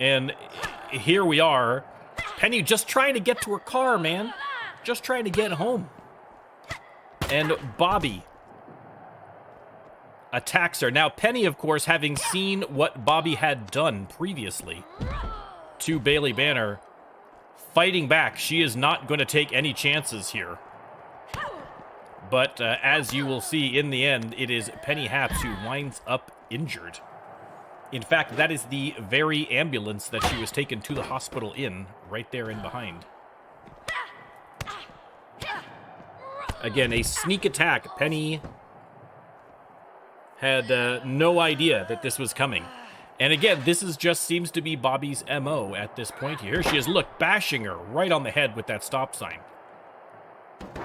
And here we are. Penny just trying to get to her car, man. Just trying to get home. And Bobby attacks her. Now, Penny, of course, having seen what Bobby had done previously to Bailey Banner, fighting back. She is not going to take any chances here. But as you will see, in the end, it is Penny Haps who winds up injured. In fact, that is the very ambulance that she was taken to the hospital in, right there in behind. Again, a sneak attack. Penny had no idea that this was coming. And again, this is just seems to be Bobby's MO at this point here. She is, look, bashing her right on the head with that stop sign.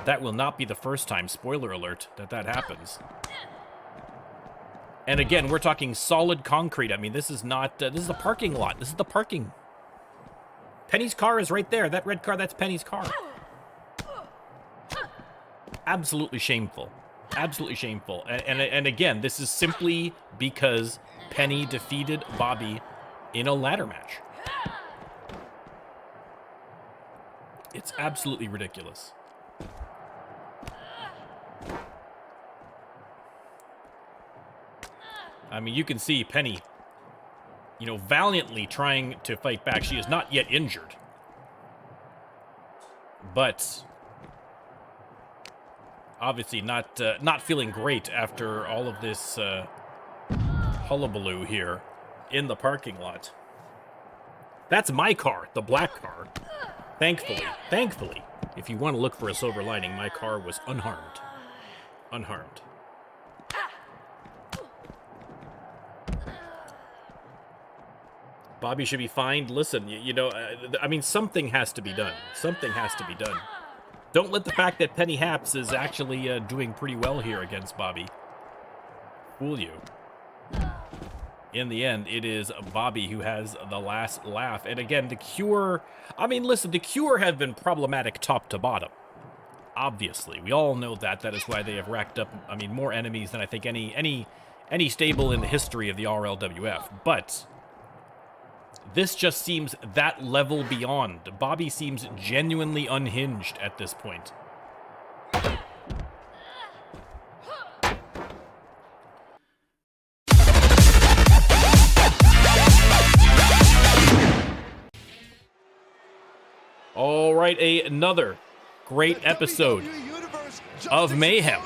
That will not be the first time, spoiler alert, that happens. And again, we're talking solid concrete. I mean, this is not, this is a parking lot. This is the parking. Penny's car is right there. That red car, that's Penny's car. Absolutely shameful. Absolutely shameful. And again, this is simply because Penny defeated Bobby in a ladder match. It's absolutely ridiculous. I mean, you can see Penny, you know, valiantly trying to fight back. She is not yet injured. But obviously not feeling great after all of this hullabaloo here in the parking lot. That's my car, the black car. Thankfully, if you want to look for a silver lining, my car was unharmed. Unharmed. Bobby should be fined. Listen, you know, I mean, something has to be done. Something has to be done. Don't let the fact that Penny Haps is actually doing pretty well here against Bobby fool you. In the end, it is Bobby who has the last laugh. And again, the C.U.R.E, I mean, listen, the C.U.R.E have been problematic top to bottom. Obviously, we all know that. That is why they have racked up, I mean, more enemies than I think any stable in the history of the RLWF. But this just seems that level beyond. Bobby seems genuinely unhinged at this point. All right, another great episode of Mayhem.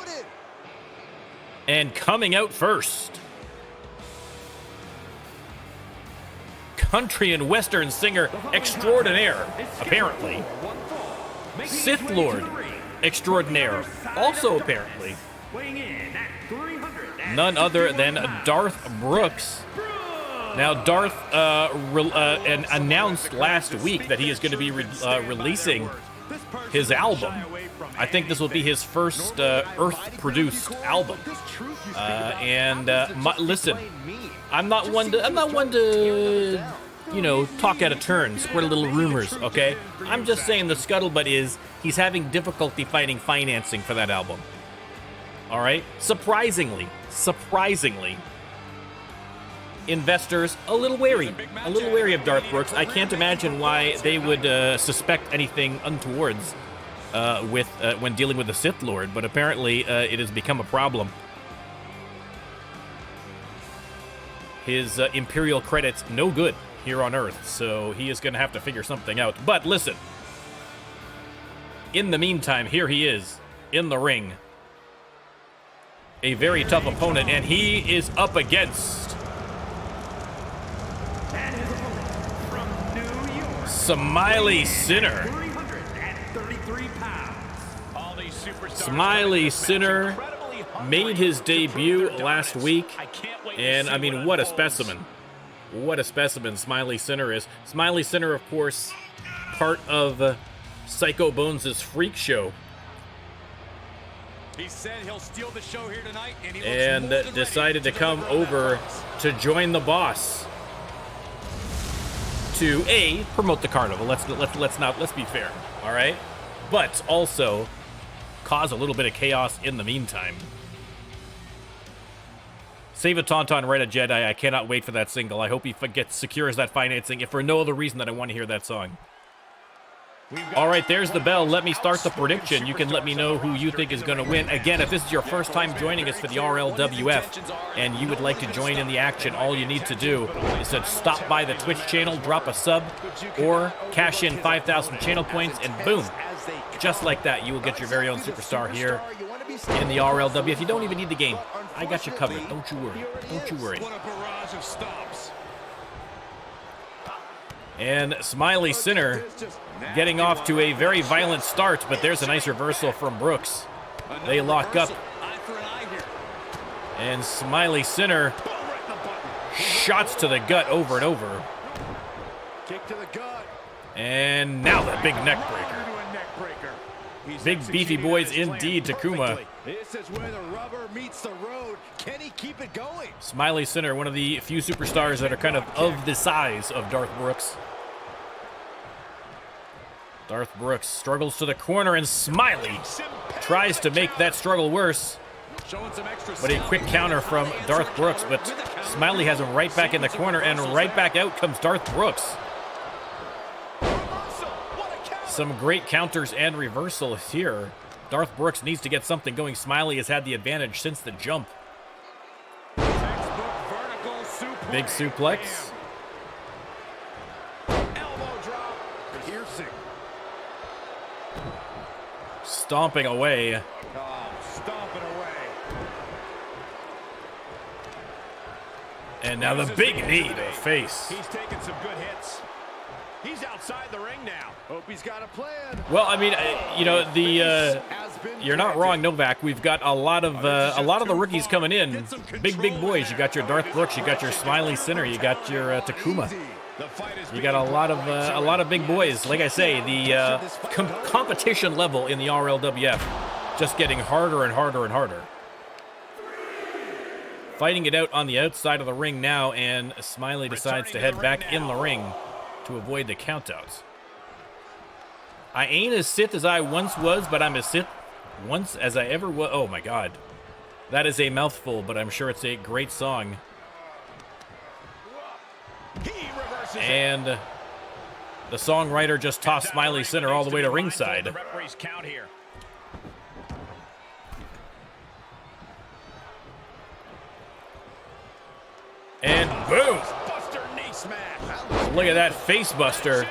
And coming out first, country and western singer extraordinaire, apparently. Sith Lord extraordinaire, also apparently. None other than Darth Brooks. Now, Darth announced last week that he is going to be releasing his album. I think this will be his first Earth-produced album. Listen, I'm not one to, you know, talk out of turn, spread a little rumors, okay? I'm just saying the scuttlebutt is he's having difficulty finding financing for that album. All right? Surprisingly, investors a little wary of Darth Brooks. I can't imagine why they would suspect anything untowards when dealing with the Sith Lord, but apparently it has become a problem. His Imperial credits no good here on Earth, so he is going to have to figure something out. But listen, in the meantime, here he is in the ring. A very tough opponent, and he is up against Smiley Sinner. Smiley Sinner made his debut last week, and I mean, what a specimen. What a specimen Smiley Sinner is. Smiley Sinner, of course, part of Psycho Bones' Freak Show. He said he'll steal the show here tonight, and decided to come over to join the boss to promote the carnival. Let's be fair, all right? But also cause a little bit of chaos in the meantime. Save a Tauntaun, right a Jedi. I cannot wait for that single. I hope he secures that financing, if for no other reason that I want to hear that song. All right, there's the bell. Let me start the prediction. You can let me know who you think is going to win. Again, if this is your first time joining us for the RLWF and you would like to join in the action, all you need to do is to stop by the Twitch channel, drop a sub, or cash in 5,000 channel points, and boom, just like that, you will get your very own superstar here in the RLWF. You don't even need the game. I got you covered. Don't you worry. Don't you worry. And Smiley Sinner getting off to a very violent start, but there's a nice reversal from Brooks. They lock up. And Smiley Sinner shots to the gut over and over. And now the big neck breaker. Big beefy boys indeed, Takuma. This is where the rubber meets the road. Can he keep it going? Smiley Sinner, one of the few superstars that are kind of the size of Darth Brooks. Darth Brooks struggles to the corner, and Smiley tries to make that struggle worse. But a quick counter from Darth Brooks, but Smiley has him right back in the corner, and right back out comes Darth Brooks. Some great counters and reversal here. Darth Brooks needs to get something going. Smiley has had the advantage since the jump. Big suplex. Stomping away. And now the big knee to the face. He's taking some good hits. He's outside the ring now. Hope he's got a plan. Well, I mean, you know, you're not wrong, Novak. We've got a lot of the rookies coming in. Big boys. You got your Darth Brooks. You got your Smiley Sinner. You got your Takuma. You got a lot of big boys. Like I say, the competition level in the RLWF just getting harder and harder and harder. Fighting it out on the outside of the ring now, and Smiley decides to head back in the ring to avoid the countouts. I ain't as Sith as I once was, but I'm as Sith once as I ever was. Oh my God. That is a mouthful, but I'm sure it's a great song. And the songwriter just tossed Smiley Sinner all the way to ringside. And boom! Look at that face buster.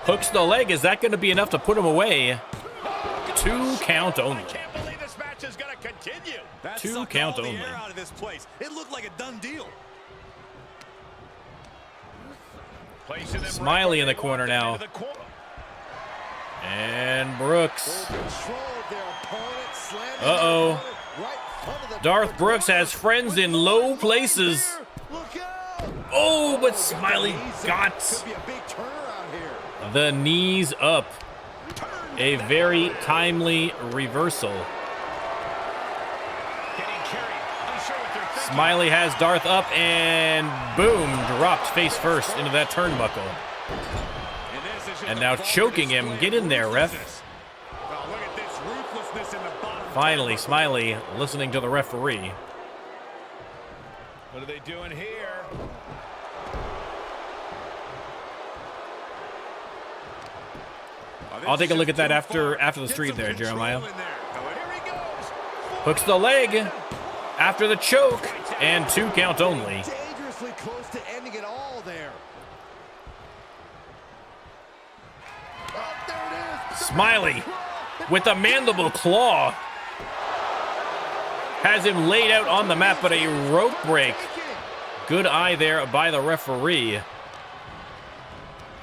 Hooks the leg. Is that going to be enough to put him away? 2 count only. 2 count only. It looked like a done deal. Smiley in the corner now. And Brooks. Uh-oh. Darth Brooks has friends in low places. Oh, but Smiley got the knees up. A very timely reversal. Smiley has Darth up, and boom, dropped face first into that turnbuckle. And now choking him. Get in there, ref. Finally, Smiley listening to the referee. What are they doing here? I'll take a look at that after the stream there, Jeremiah. Hooks the leg after the choke, and 2 count only. Dangerously close to ending it all there. Smiley with the mandible claw has him laid out on the mat, but a rope break. Good eye there by the referee.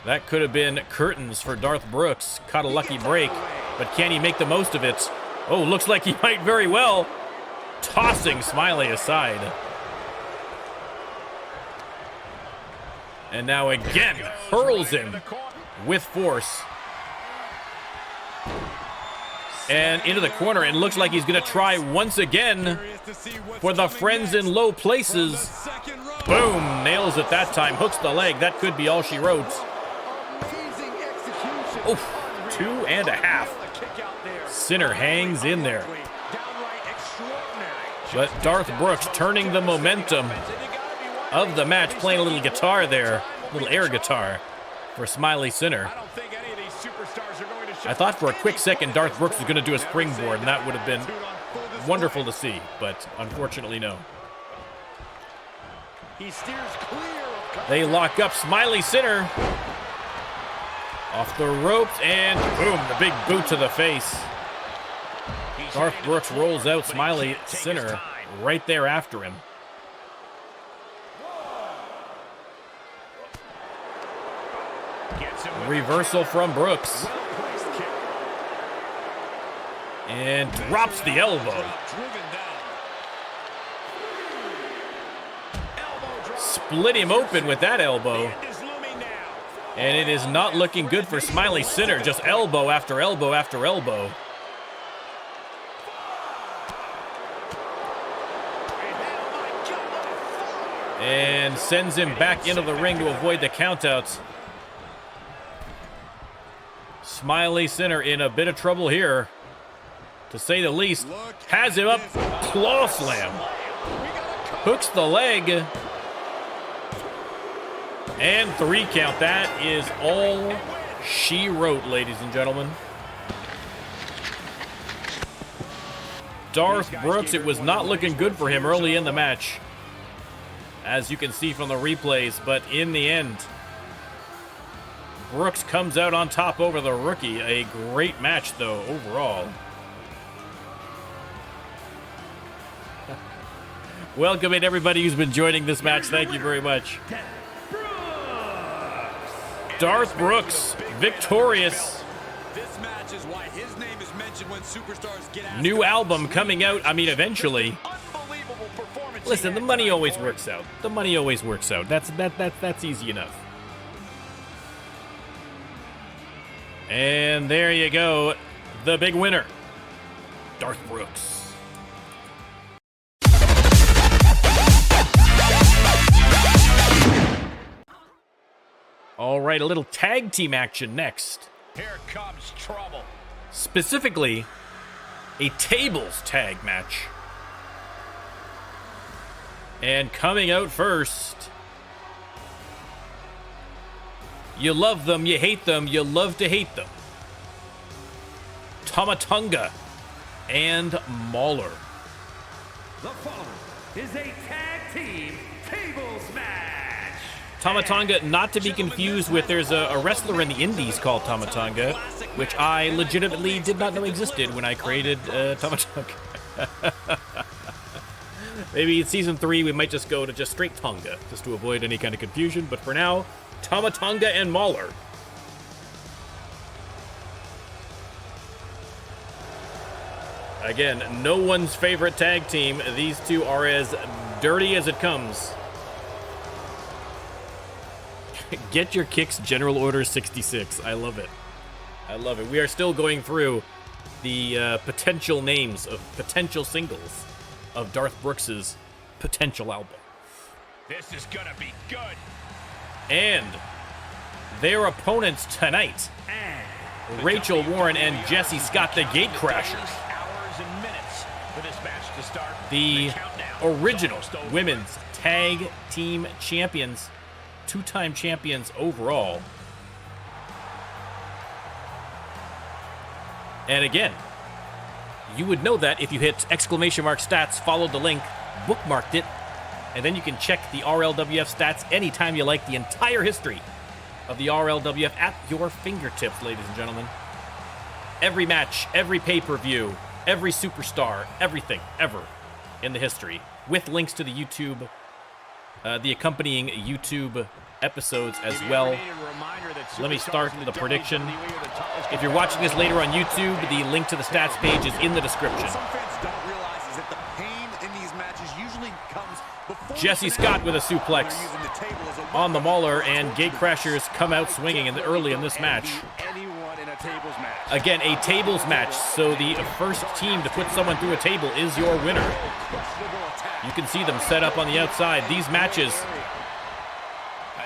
That could have been curtains for Darth Brooks. Caught a lucky break, but can he make the most of it? Oh, looks like he might very well. Tossing Smiley aside. And now again, hurls him with force. And into the corner, and looks like he's going to try once again for the friends in low places. Boom, nails it that time, hooks the leg. That could be all she wrote. Oh, 2.5. Sinner hangs in there. But Darth Brooks turning the momentum of the match, playing a little guitar there, a little air guitar for Smiley Sinner. I thought for a quick second Darth Brooks was going to do a springboard, and that would have been wonderful to see, but unfortunately no. They lock up Smiley Sinner off the ropes, and boom, the big boot to the face. Darth Brooks rolls out Smiley Sinner right there after him. Reversal from Brooks. And drops the elbow. Split him open with that elbow. And it is not looking good for Smiley Sinner. Just elbow after elbow after elbow. And sends him back into the ring to avoid the countouts. Smiley Sinner in a bit of trouble here, to say the least. Has him up, claw slam. Hooks the leg. And 3 count. That is all she wrote, ladies and gentlemen. Darth Brooks, it was not looking good for him early in the match, as you can see from the replays, but in the end, Brooks comes out on top over the rookie. A great match, though, overall. Welcome in, everybody who's been joining this match. Thank you very much. Darth Brooks, victorious. This match is why his name is mentioned when superstars get asked. New album coming out, I mean, eventually. Listen, the money always works out. The money always works out. That's easy enough. And there you go, the big winner, Darth Brooks. All right, a little tag team action next. Here comes trouble. Specifically, a tables tag match. And coming out first, you love them, you hate them, you love to hate them. Tama Tonga and Mauler. The following is a tag team tables match. Tama Tonga, not to be confused with, there's a wrestler in the indies called Tama Tonga, which I legitimately did not know existed when I created Tama Tonga. Maybe in season 3 we might just go to just straight Tonga, just to avoid any kind of confusion, but for now, Tama Tonga and Mauler. Again, no one's favorite tag team. These two are as dirty as it comes. Get your kicks, General Order 66. I love it. I love it. We are still going through the potential names of potential singles of Darth Brooks's potential album. This is gonna be good. And their opponents tonight, Rachel Warren and Jesse Scott, the Gatecrashers. The original women's tag team champions, 2-time champions overall. And again, you would know that if you hit !stats, followed the link, bookmarked it, and then you can check the RLWF stats anytime you like. The entire history of the RLWF at your fingertips, ladies and gentlemen. Every match, every pay-per-view, every superstar, everything ever in the history, with links to the YouTube, the accompanying YouTube episodes as well. Let me start the prediction. If you're watching this later on YouTube, the link to the stats page is in the description. Jesse Scott with a suplex on the Mauler, and Gatecrashers come out swinging early in this match. Again, a tables match, so the first team to put someone through a table is your winner. You can see them set up on the outside. These matches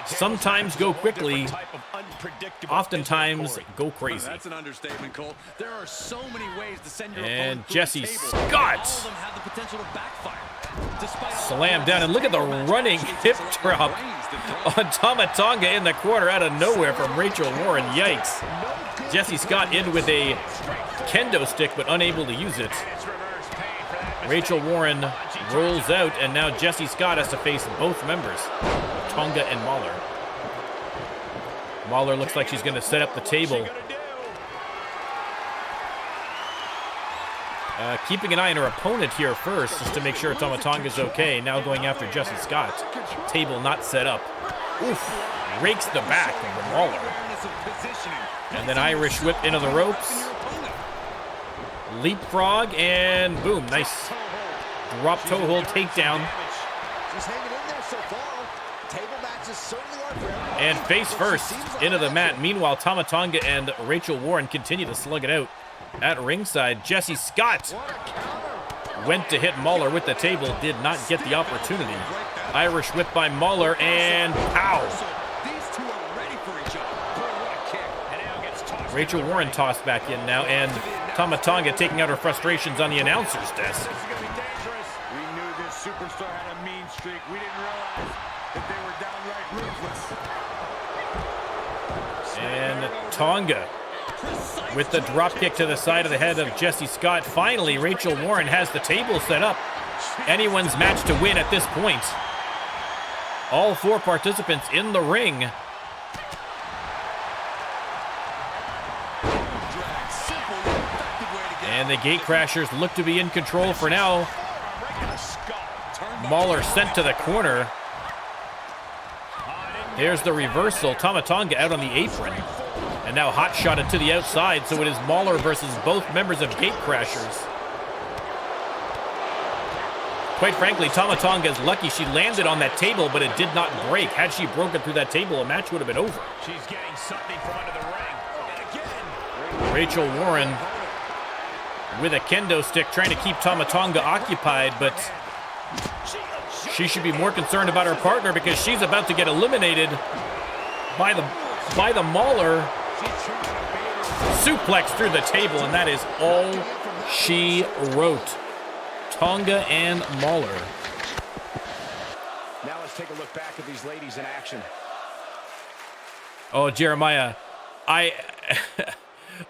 Sometimes go quickly, oftentimes go crazy. That's an understatement, Cole. There are so many ways to send your And opponent through Jesse the table. Scott All of them have the potential to backfire. Despite slam down, and look at the running hip drop on Tama Tonga in the corner out of nowhere from Rachel Warren. Yikes. Jesse Scott in with a kendo stick, but unable to use it. Rachel Warren rolls out, and now Jesse Scott has to face both members, Tonga and Mahler. Mahler looks like she's going to set up the table. Keeping an eye on her opponent here first, just to make sure Tama Tonga's okay. Now going after Jesse Scott. Table not set up. Oof. Rakes the back of the Mahler. And then Irish whip into the ropes. Leapfrog, and boom, nice drop toe hold takedown. And face first into the mat. Meanwhile, Tama Tonga and Rachel Warren continue to slug it out at ringside. Jesse Scott went to hit Mahler with the table, did not get the opportunity. Irish whip by Mahler, and pow. Rachel Warren tossed back in now, and Tama Tonga taking out her frustrations on the announcer's desk. We knew this superstar had a mean streak. We didn't realize that they were downright ruthless. And Tonga with the drop kick to the side of the head of Jesse Scott. Finally, Rachel Warren has the table set up. Anyone's match to win at this point. All four participants in the ring. And the Gatecrashers look to be in control for now. Mahler sent to the corner. There's the reversal. Tama Tonga out on the apron. And now hot shotted to the outside, so it is Mahler versus both members of Gatecrashers. Quite frankly, Tama Tonga is lucky she landed on that table, but it did not break. Had she broken through that table, a match would have been over. She's getting something from under the ring. And again, Rachel Warren with a kendo stick trying to keep Tama Tonga occupied, but she should be more concerned about her partner because she's about to get eliminated by the Mahler. Suplex through the table, and that is all she wrote. Tonga and Mahler. now let's take a look back at these ladies in action. Oh, Jeremiah, I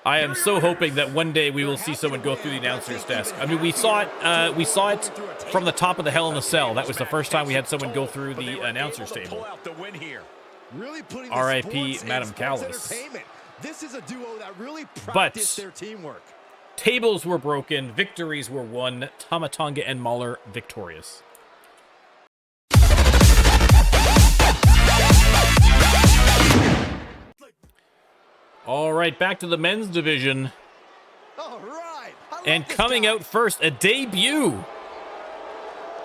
am so hoping that one day we will see someone go through the announcer's desk. I mean, we saw it from the top of the Hell in a Cell. That was the first time we had someone go through the announcer's table. R.I.P. Madam Callis. This is a duo that really But their teamwork. tables were broken, victories were won. Tama Tonga and Mahler victorious. All right, back to the men's division. All right. And coming out first, a debut.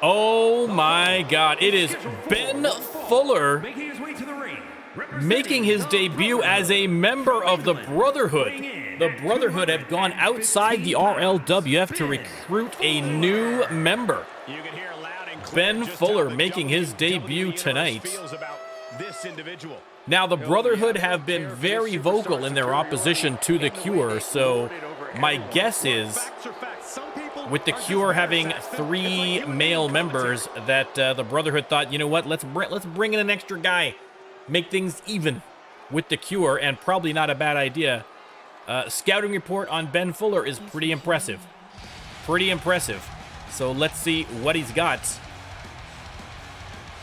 Oh my God, it is Ben Fuller Making his way to the ring. making his debut as a member of the Brotherhood. The Brotherhood have gone outside the RLWF to recruit a new member. Ben Fuller making his debut tonight. Now, the Brotherhood have been very vocal in their opposition to the C.U.R.E, so my guess is, with the C.U.R.E having 3 male members, that the Brotherhood thought, you know what, let's bring in an extra guy. Make things even with the C.U.R.E, and probably not a bad idea. Scouting report on Ben Fuller is pretty impressive. Pretty impressive. So let's see what he's got.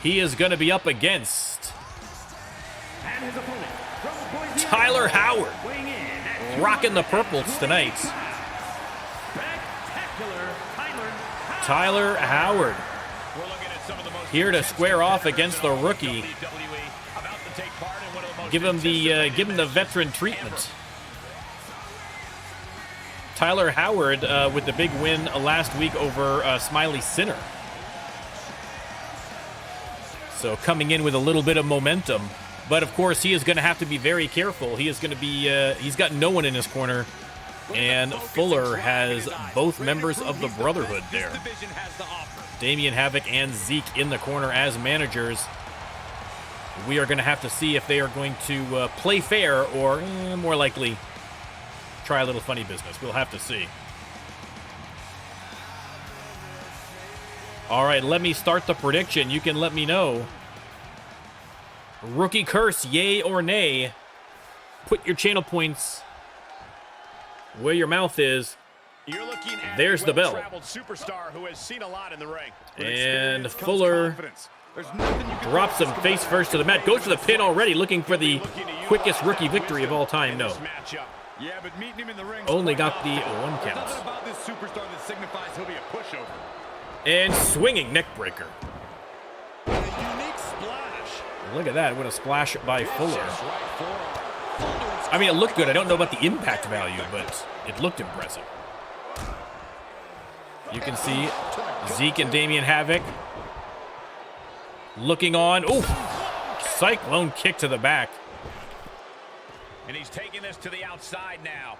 He is going to be up against Tyler Howard, rocking the purples tonight. Tyler Howard here to square off against the rookie. Give him the veteran treatment. Tyler Howard with the big win last week over Smiley Sinner. So coming in with a little bit of momentum. But of course, he is going to have to be very careful. He is going to be, he's got no one in his corner. And Fuller has both members of the Brotherhood there. Damian Havoc and Zeke in the corner as managers. we are going to have to see if they are going to play fair or more likely try a little funny business. We'll have to see. All right, let me start the prediction. You can let me know. Rookie curse, yay or nay. Put your channel points where your mouth is. You're looking at There's the bell. Superstar who has seen a lot in the ring. And Fuller drops him face first to the mat. Goes for the pin already, looking for the quickest rookie victory of all time. No. Yeah, but meeting him in the ring Only got the 1 count. Something about this superstar that signifies he'll be a pushover. And swinging neck breaker. A unique splash. Look at that. What a splash by Fuller. I mean, it looked good. I don't know about the impact value, but it looked impressive. You can see Zeke and Damian Havoc looking on. Ooh, cyclone kick to the back. And he's taking this to the outside now.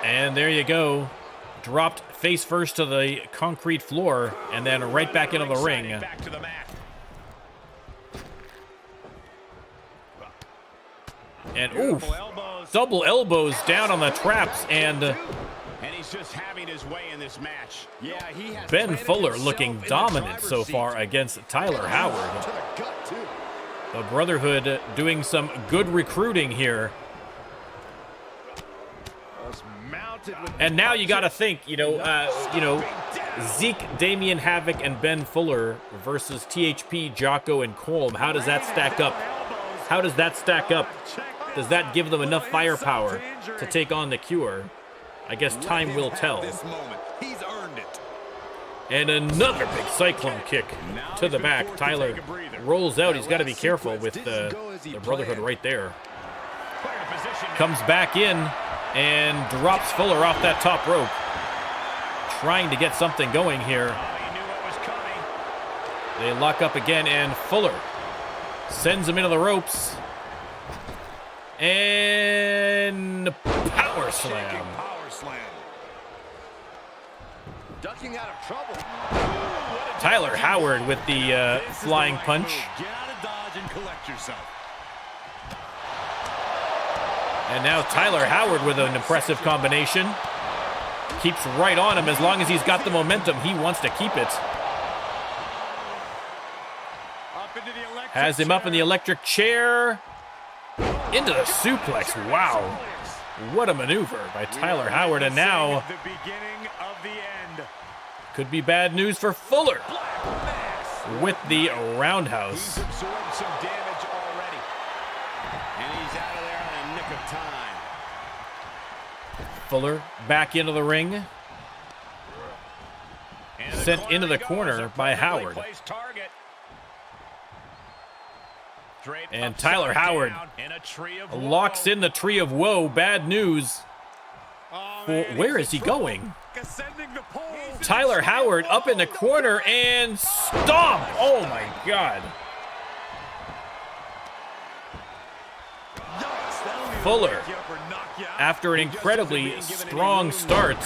And there you go. Dropped face first to the concrete floor and then right back into the ring. Back to the mat. And ooh, double elbows down on the traps, and he's just having his way in this match. Yeah, he has Ben Fuller looking dominant so far against Tyler Howard. The Brotherhood doing some good recruiting here. And now you got to think, Zeke, Damian Havoc, and Ben Fuller versus THP, Jocko, and Colm. How does that stack up? How does that stack up? Does that give them enough firepower to take on the C.U.R.E? I guess time will tell. And another big cyclone kick to the back. Tyler rolls out. He's got to be careful with the Brotherhood right there. Comes back in and drops Fuller off that top rope. Trying to get something going here. They lock up again, and Fuller sends him into the ropes. And power slam. Ducking out of trouble. Tyler Howard with the flying punch. Get out of dodge and collect yourself. And now Tyler Howard with an impressive combination. Keeps right on him as long as he's got the momentum. He wants to keep it. Has him up in the electric chair. Into the suplex. Wow. What a maneuver by Tyler Howard. And now could be bad news for Fuller with the roundhouse. He's absorbed some damage already. And he's out of there in a nick of time. Fuller back into the ring. Sent into the corner by Howard. And Tyler Howard locks in the tree of woe. Bad news. Well, where is he going? Tyler Howard up in the corner and stomp. Oh my God. Fuller, after an incredibly strong start,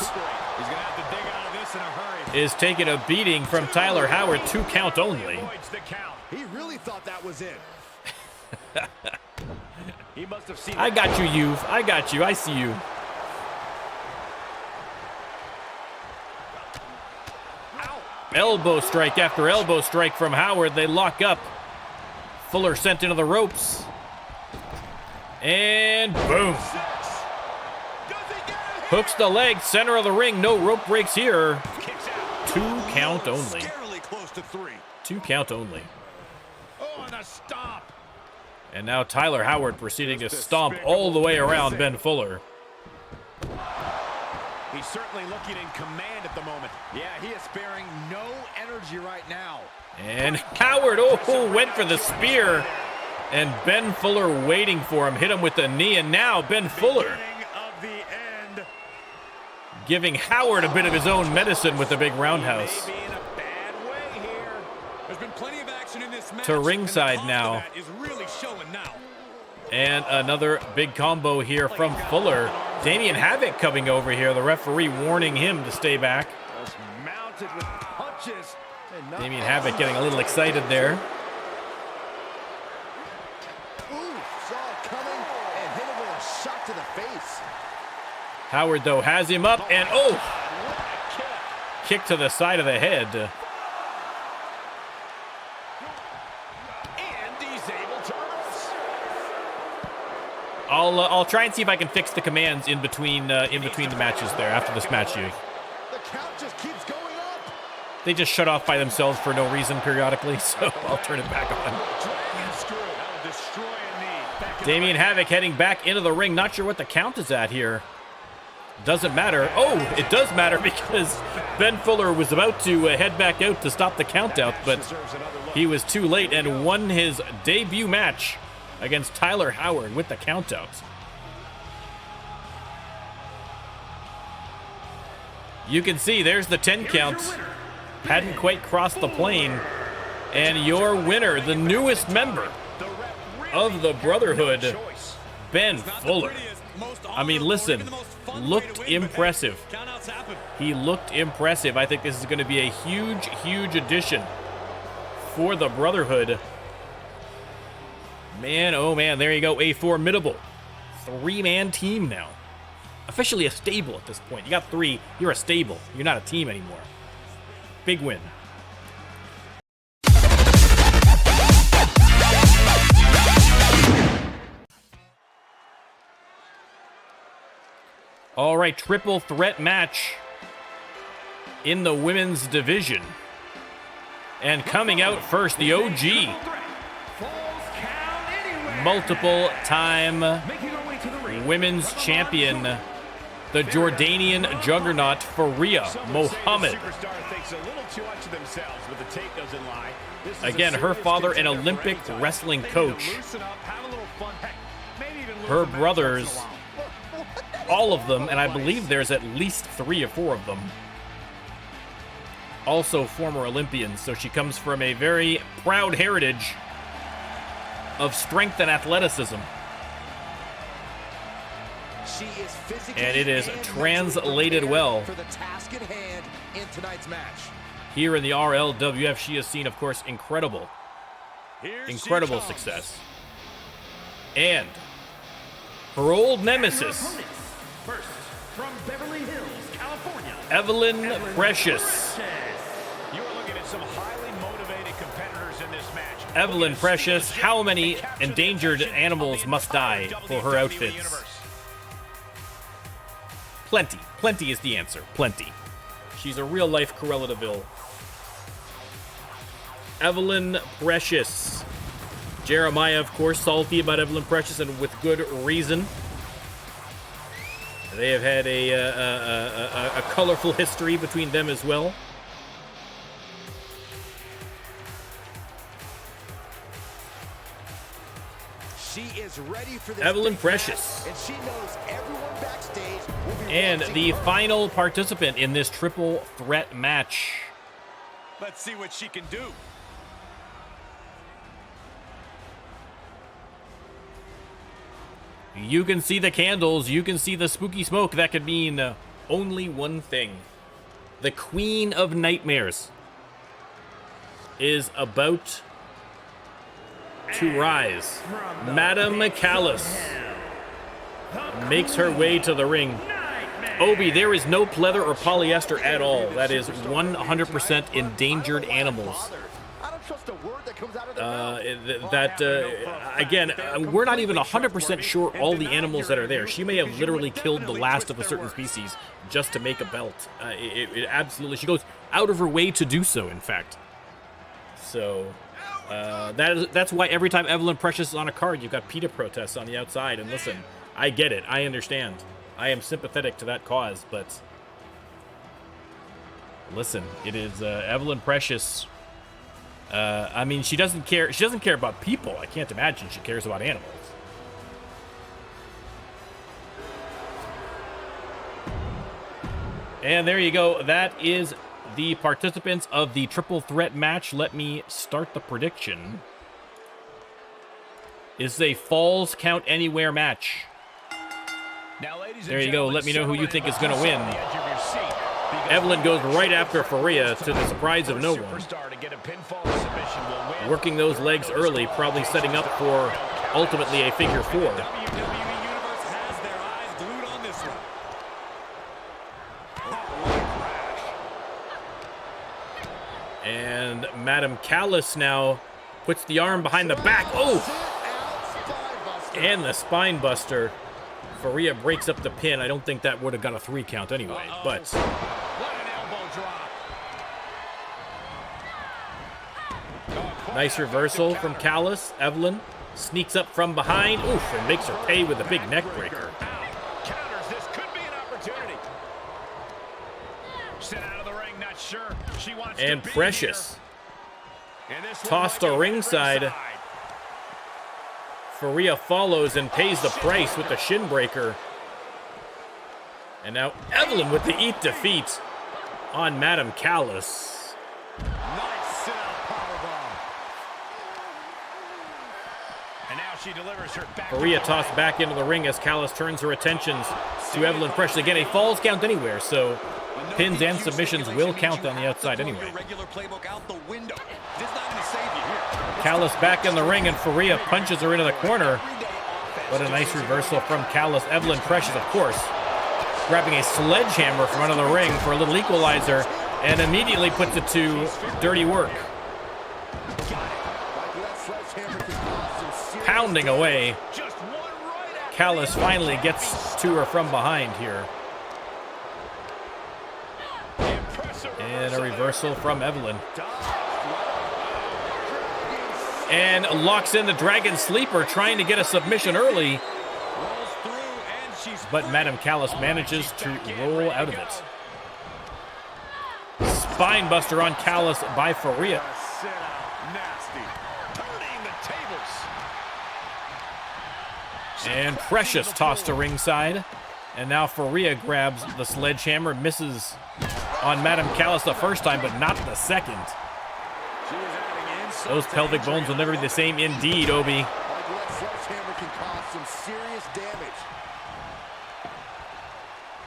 is taking a beating from Tyler Howard. 2 count only. He really thought that was it. He must have seen. I got you, Youth. I got you. I see you. Elbow strike after elbow strike from Howard. They lock up. Fuller sent into the ropes. And boom. Hooks the leg, center of the ring. No rope breaks here. 2 count only. 2 count only. Oh, and a stomp. And now Tyler Howard proceeding to stomp all the way around Ben Fuller. He's certainly looking in command at the moment. Yeah, he is sparing no energy right now. And Howard, went for the spear. And Ben Fuller waiting for him. Hit him with the knee. And now Ben Fuller giving Howard a bit of his own medicine with the big roundhouse. To ringside now. And another big combo here from Fuller. Damian Havoc coming over here. The referee warning him to stay back. Mounted with punches Damien Havoc getting a little excited there. To the face. Howard, though, has him up, and oh! Kick to the side of the head. And he's able to reverse. I'll try and see if I can fix the commands in between the matches there after this match. The count just keeps going up. They just shut off by themselves for no reason periodically, so I'll turn it back on. Damien Havoc heading back into the ring. Not sure what the count is at here. Doesn't matter. Oh, it does matter because Ben Fuller was about to head back out to stop the count out, but he was too late and won his debut match against Tyler Howard with the count out. You can see there's the 10 count. Hadn't quite crossed the plane. And your winner, the newest member of the Brotherhood, Ben Fuller. I mean, listen, looked impressive. He looked impressive. I think this is going to be a huge, huge addition for the Brotherhood. Man, oh man, there you go. A formidable three-man team now. Officially a stable at this point. You got three, you're a stable. You're not a team anymore. Big win. All right, triple threat match in the women's division. And coming out first, the OG. Multiple time women's champion, the Jordanian juggernaut, Faria Mohammed. Again, her father, an Olympic wrestling coach. Her brothers, all of them, and I believe there's at least 3 or 4 of them, also former Olympians, so she comes from a very proud heritage of strength and athleticism. She is physically and it is translated well. For the task at hand in tonight's match. Here in the RLWF, she has seen, of course, incredible success. And her old nemesis, First, from Beverly Hills, California, Evelyn Precious. You are looking at some highly motivated competitors in this match. Evelyn Precious, how many endangered animals must die for her outfits? Plenty. Plenty is the answer. Plenty. She's a real-life Cruella de Vil. Evelyn Precious. Jeremiah, of course, salty about Evelyn Precious, and with good reason. They have had a colorful history between them as well. She is ready for this. Evelyn Precious. And she knows everyone backstage will be and watching the her. final participant in this triple threat match. Let's see what she can do. You can see the candles, you can see the spooky smoke. That could mean only one thing. The Queen of Nightmares is about to rise. Madame McCallus makes her way to the ring. Obi, there is no pleather or polyester at all. That is 100% endangered animals. I don't trust a word that comes out of their mouth. Again, we're not even 100% sure all the animals that are there. She may have literally killed the last of a certain species just to make a belt. It absolutely, she goes out of her way to do so, in fact. So, that's why every time Evelyn Precious is on a card, you've got PETA protests on the outside. And listen, I get it. I understand. I am sympathetic to that cause, but listen, it is Evelyn Precious. I mean, she doesn't care. She doesn't care about people. I can't imagine she cares about animals. And there you go. That is the participants of the triple threat match. Let me start the prediction. It's a falls count anywhere match. Now, ladies and There you go. Let me know who you think is going to win. Evelyn goes right after Faria to the surprise of no one. Working those legs early, probably setting up for ultimately a figure 4. WWE Universe has their eyes glued on this one. And Madam Callis now puts the arm behind the back. Oh! And the spine buster. Faria breaks up the pin. I don't think that would have got a 3 count anyway, but... What an elbow drop. Nice reversal from Callis. Evelyn sneaks up from behind. Oof, and makes her pay with a big neck breaker. Counters. This could be an opportunity. Sit out of the ring, not sure. She wants And to be Precious here. And this one tossed might to be ringside. Faria follows and pays the price with the shin breaker. And now Evelyn with the eat defeat on Madam Callis. Nice sit-out powerbomb. And now she delivers her back. Faria tossed back into the ring as Callis turns her attentions to Evelyn Precious. Again, a falls count anywhere, so pins and submissions will count on the outside anyway. Callis back in the ring, and Faria punches her into the corner. What a nice reversal from Callis. Evelyn Precious, of course, grabbing a sledgehammer from under the ring for a little equalizer, and immediately puts it to dirty work. Pounding away. Callis finally gets to her from behind here. And a reversal from Evelyn. And locks in the Dragon Sleeper, trying to get a submission early. But Madam Callis manages to roll out of it. Spine buster on Callis by Faria. And Precious tossed to ringside. And now Faria grabs the sledgehammer, misses on Madam Callis the first time, but not the second. Those pelvic bones will never be the same indeed, Obi.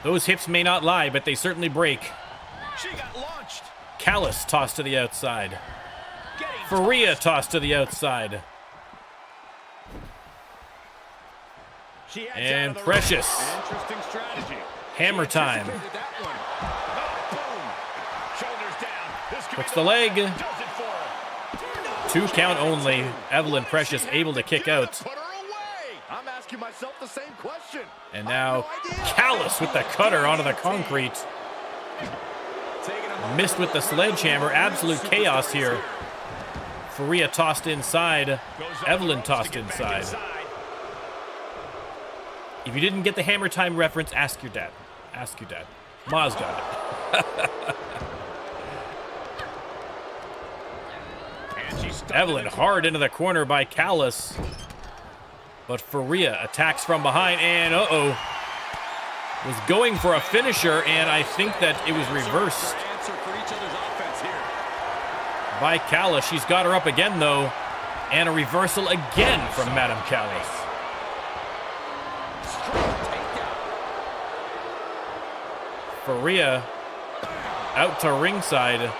Those hips may not lie, but they certainly break. Callis tossed to the outside. Faria tossed to the outside. And Precious. Hammer time. Hooks the leg. 2 count only. Evelyn Precious able to kick out. I'm asking myself the same question. And now Callis with the cutter onto the concrete. Missed with the sledgehammer. Absolute chaos here. Faria tossed inside. Evelyn tossed inside. If you didn't get the hammer time reference, ask your dad. Ask your dad. Ma's got it. Evelyn hard into the corner by Callis. But Faria attacks from behind, and was going for a finisher, and I think that it was reversed by Callis. She's got her up again, though, and a reversal again from Madam Callis. Faria out to ringside.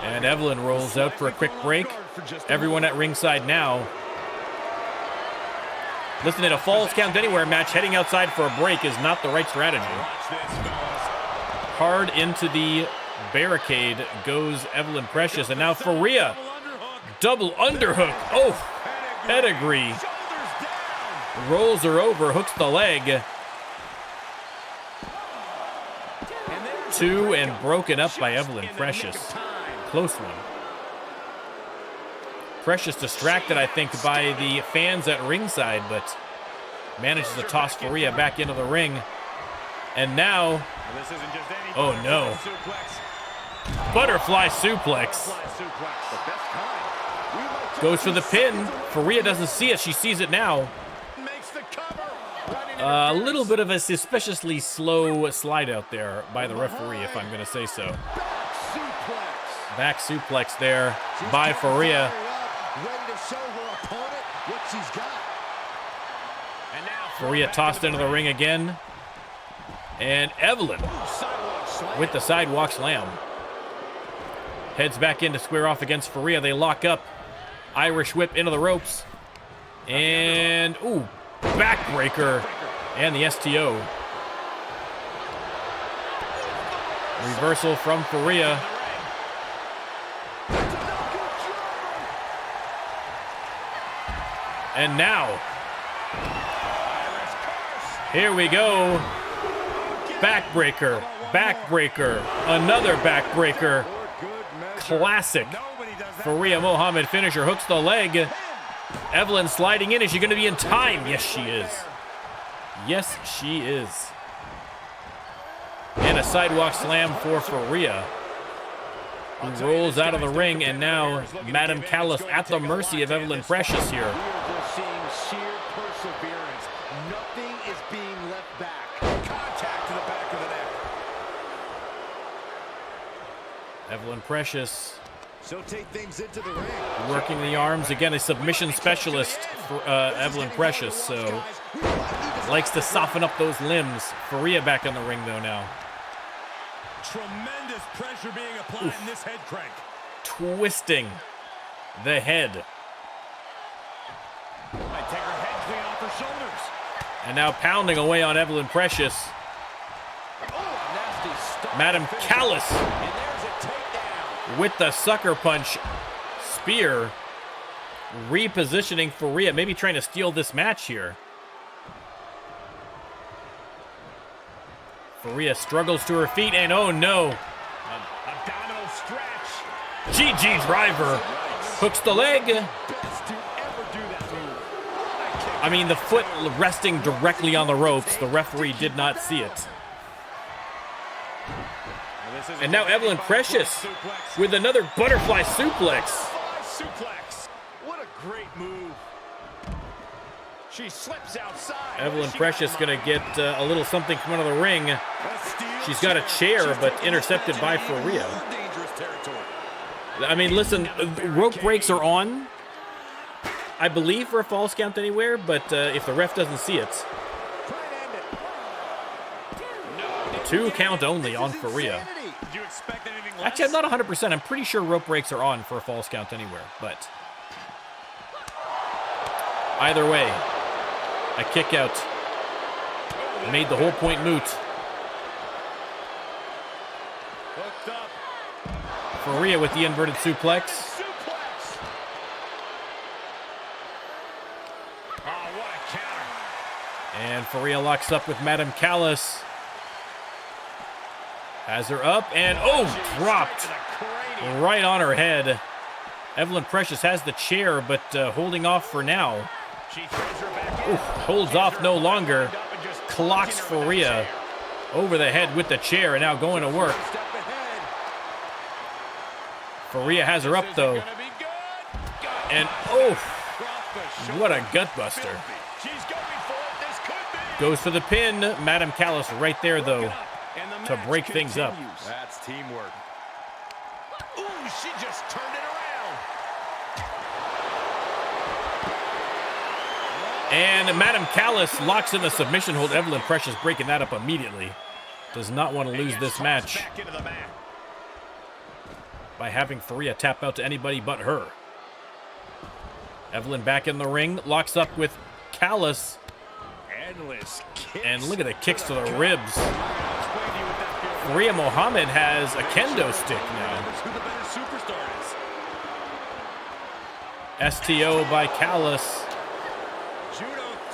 And Evelyn rolls out for a quick break. Everyone at ringside now. Listen, in a Falls Count Anywhere match, heading outside for a break is not the right strategy. Hard into the barricade goes Evelyn Precious, and now Faria. Double underhook. Oh, pedigree. Rolls her over, hooks the leg. 2 and broken up by Evelyn Precious. Close one. Precious distracted, I think, by the fans at ringside, but manages to toss Faria back into the ring. And now, oh no. Butterfly suplex. Goes for the pin. Faria doesn't see it. She sees it now. A little bit of a suspiciously slow slide out there by the referee, if I'm going to say so. Back suplex there by Faria. Faria tossed into the ring again. And Evelyn with the sidewalk slam. Heads back in to square off against Faria. They lock up. Irish whip into the ropes. And, ooh, backbreaker. And the STO. Reversal from Faria. And now, here we go. Backbreaker, backbreaker, another backbreaker. Classic. Faria Mohammed finisher, hooks the leg. Evelyn sliding in. Is she going to be in time? Yes, she is. Yes, she is. And a sidewalk slam for Faria, who rolls out of the ring, and now Madam Callis at the mercy of Evelyn Precious here. We are just seeing sheer perseverance. Nothing is being left back. Contact to the back of the neck. Evelyn Precious She'll take things into the ring. working the arms. Again, a submission specialist for Evelyn Precious, so likes to soften up those limbs. Faria back in the ring, though, now. Tremendous pressure being applied in this head crank. Twisting the head. Might take her head clean off her shoulders. And now pounding away on Evelyn Precious. Madam Callis with the sucker punch spear. Repositioning Faria, maybe trying to steal this match here. Faria struggles to her feet, and oh no. Abdominal stretch. GG driver. Hooks the leg. I mean, the foot resting directly on the ropes. The referee did not see it. And now Evelyn Precious with another butterfly suplex. What a great move. She slips outside. Evelyn Precious gonna get a little something from under the ring. She's got a chair, but intercepted by Faria. I mean, listen, rope breaks are on, I believe, for a false count anywhere, but if the ref doesn't see it. 2 count only on Faria. Actually, I'm not 100%. I'm pretty sure rope breaks are on for a false count anywhere, but either way, a kick out made the whole point moot. Faria with the inverted suplex. And Faria locks up with Madam Callis. Has her up, and oh, dropped right on her head. Evelyn Precious has the chair, but holding off for now. Oof, holds off no longer. Clocks Faria over the head with the chair, and now going to work. Faria has her up, though. And oh, what a gutbuster. Goes for the pin. Madam Callis right there, though, to break things up. That's teamwork. Ooh, she just turned it around. And Madam Callis locks in the submission hold. Evelyn Precious breaking that up immediately. Does not want to lose this match by having Faria tap out to anybody but her. Evelyn back in the ring, locks up with Callis. And look at the kicks to the ribs. Faria Mohammed has a kendo stick now. STO by Callis.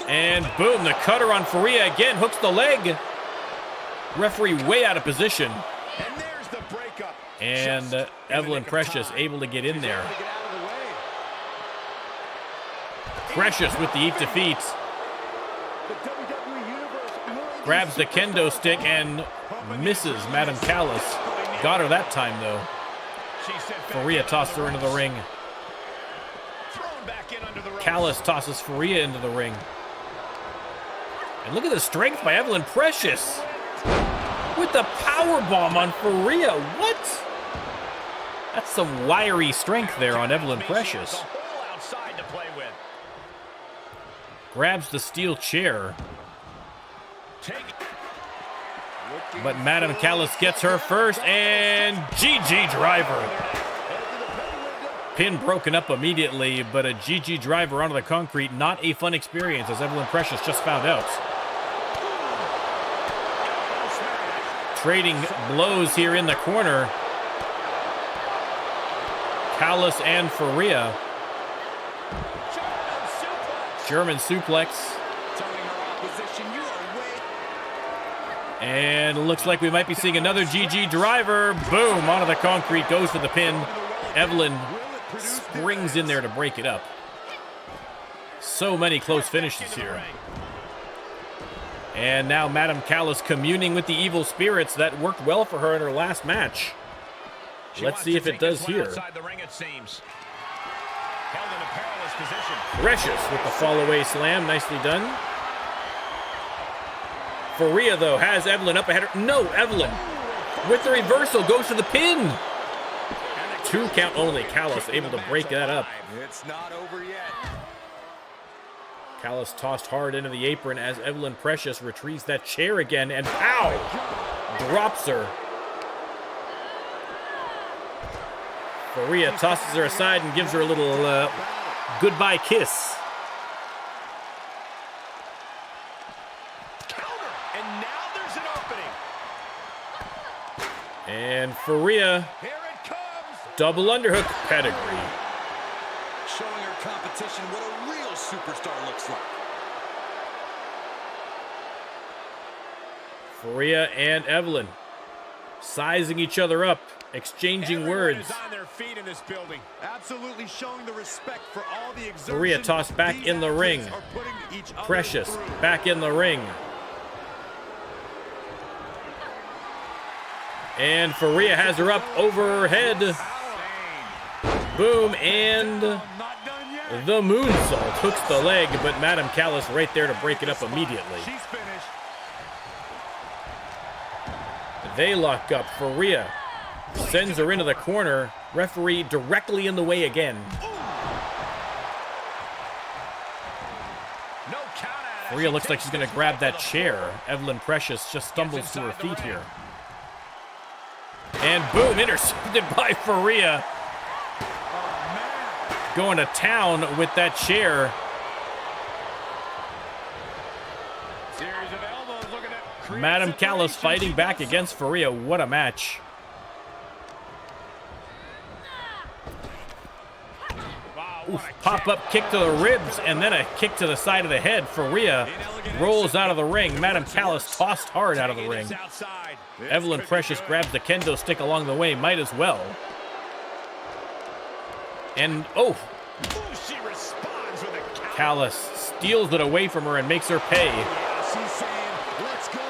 And boom, the cutter on Faria again, hooks the leg. Referee way out of position. And Evelyn Precious able to get in there. Precious with the eat defeat. Grabs the kendo stick and misses Madam Callis. Got her that time, though. Faria tossed her into the ring. Callis tosses Faria into the ring. And look at the strength by Evelyn Precious. With the powerbomb on Faria. What? That's some wiry strength there on Evelyn Precious. Grabs the steel chair. But Madam Callis gets her first, and GG driver. Pin broken up immediately, but a GG driver onto the concrete, not a fun experience, as Evelyn Precious just found out. Trading blows here in the corner. Callis and Faria. German suplex. And looks like we might be seeing another GG driver. Boom, onto the concrete, goes for the pin. Evelyn springs in there to break it up. So many close finishes here. And now Madam Callis communing with the evil spirits. That worked well for her in her last match. Let's see if it does here. Precious with the fall away slam. Nicely done. Faria, though, has Evelyn up ahead. No, Evelyn with the reversal goes to the pin. 2 count only. Callis able to break that up. It's not over yet. Callis tossed hard into the apron as Evelyn Precious retrieves that chair again, and pow! Drops her. Faria tosses her aside and gives her a little goodbye kiss. And now there's an opening. And Faria, Here it comes. double underhook pedigree. Showing her competition what a real superstar looks like. Faria and Evelyn sizing each other up, exchanging words. On their feet in this building. Absolutely showing the respect for all the exertion. Faria tossed back in the ring. are putting each other Precious through. back in the ring. And Faria has her up over her head. Boom, and the moonsault hooks the leg, but Madam Callis right there to break it up immediately. She's finished. They lock up. Faria sends her into the corner. Referee directly in the way again. No count out. Faria looks like she's going to grab that chair. Evelyn Precious just stumbles to her feet here. And boom, intercepted by Faria. Going to town with that chair. Series of elbows looking at create Madam Callis separation. fighting back against Faria. What a match. Wow, what Oof, a pop-up kick to the ribs and then a kick to the side of the head. Faria rolls out of the ring. Madam Callis tossed hard out of the ring. It's outside. This Evelyn could be Precious good. grabs the kendo stick along the way. Might as well. And, oh, Ooh, she responds with a counter. Callis steals it away from her and makes her pay. She's saying, let's go.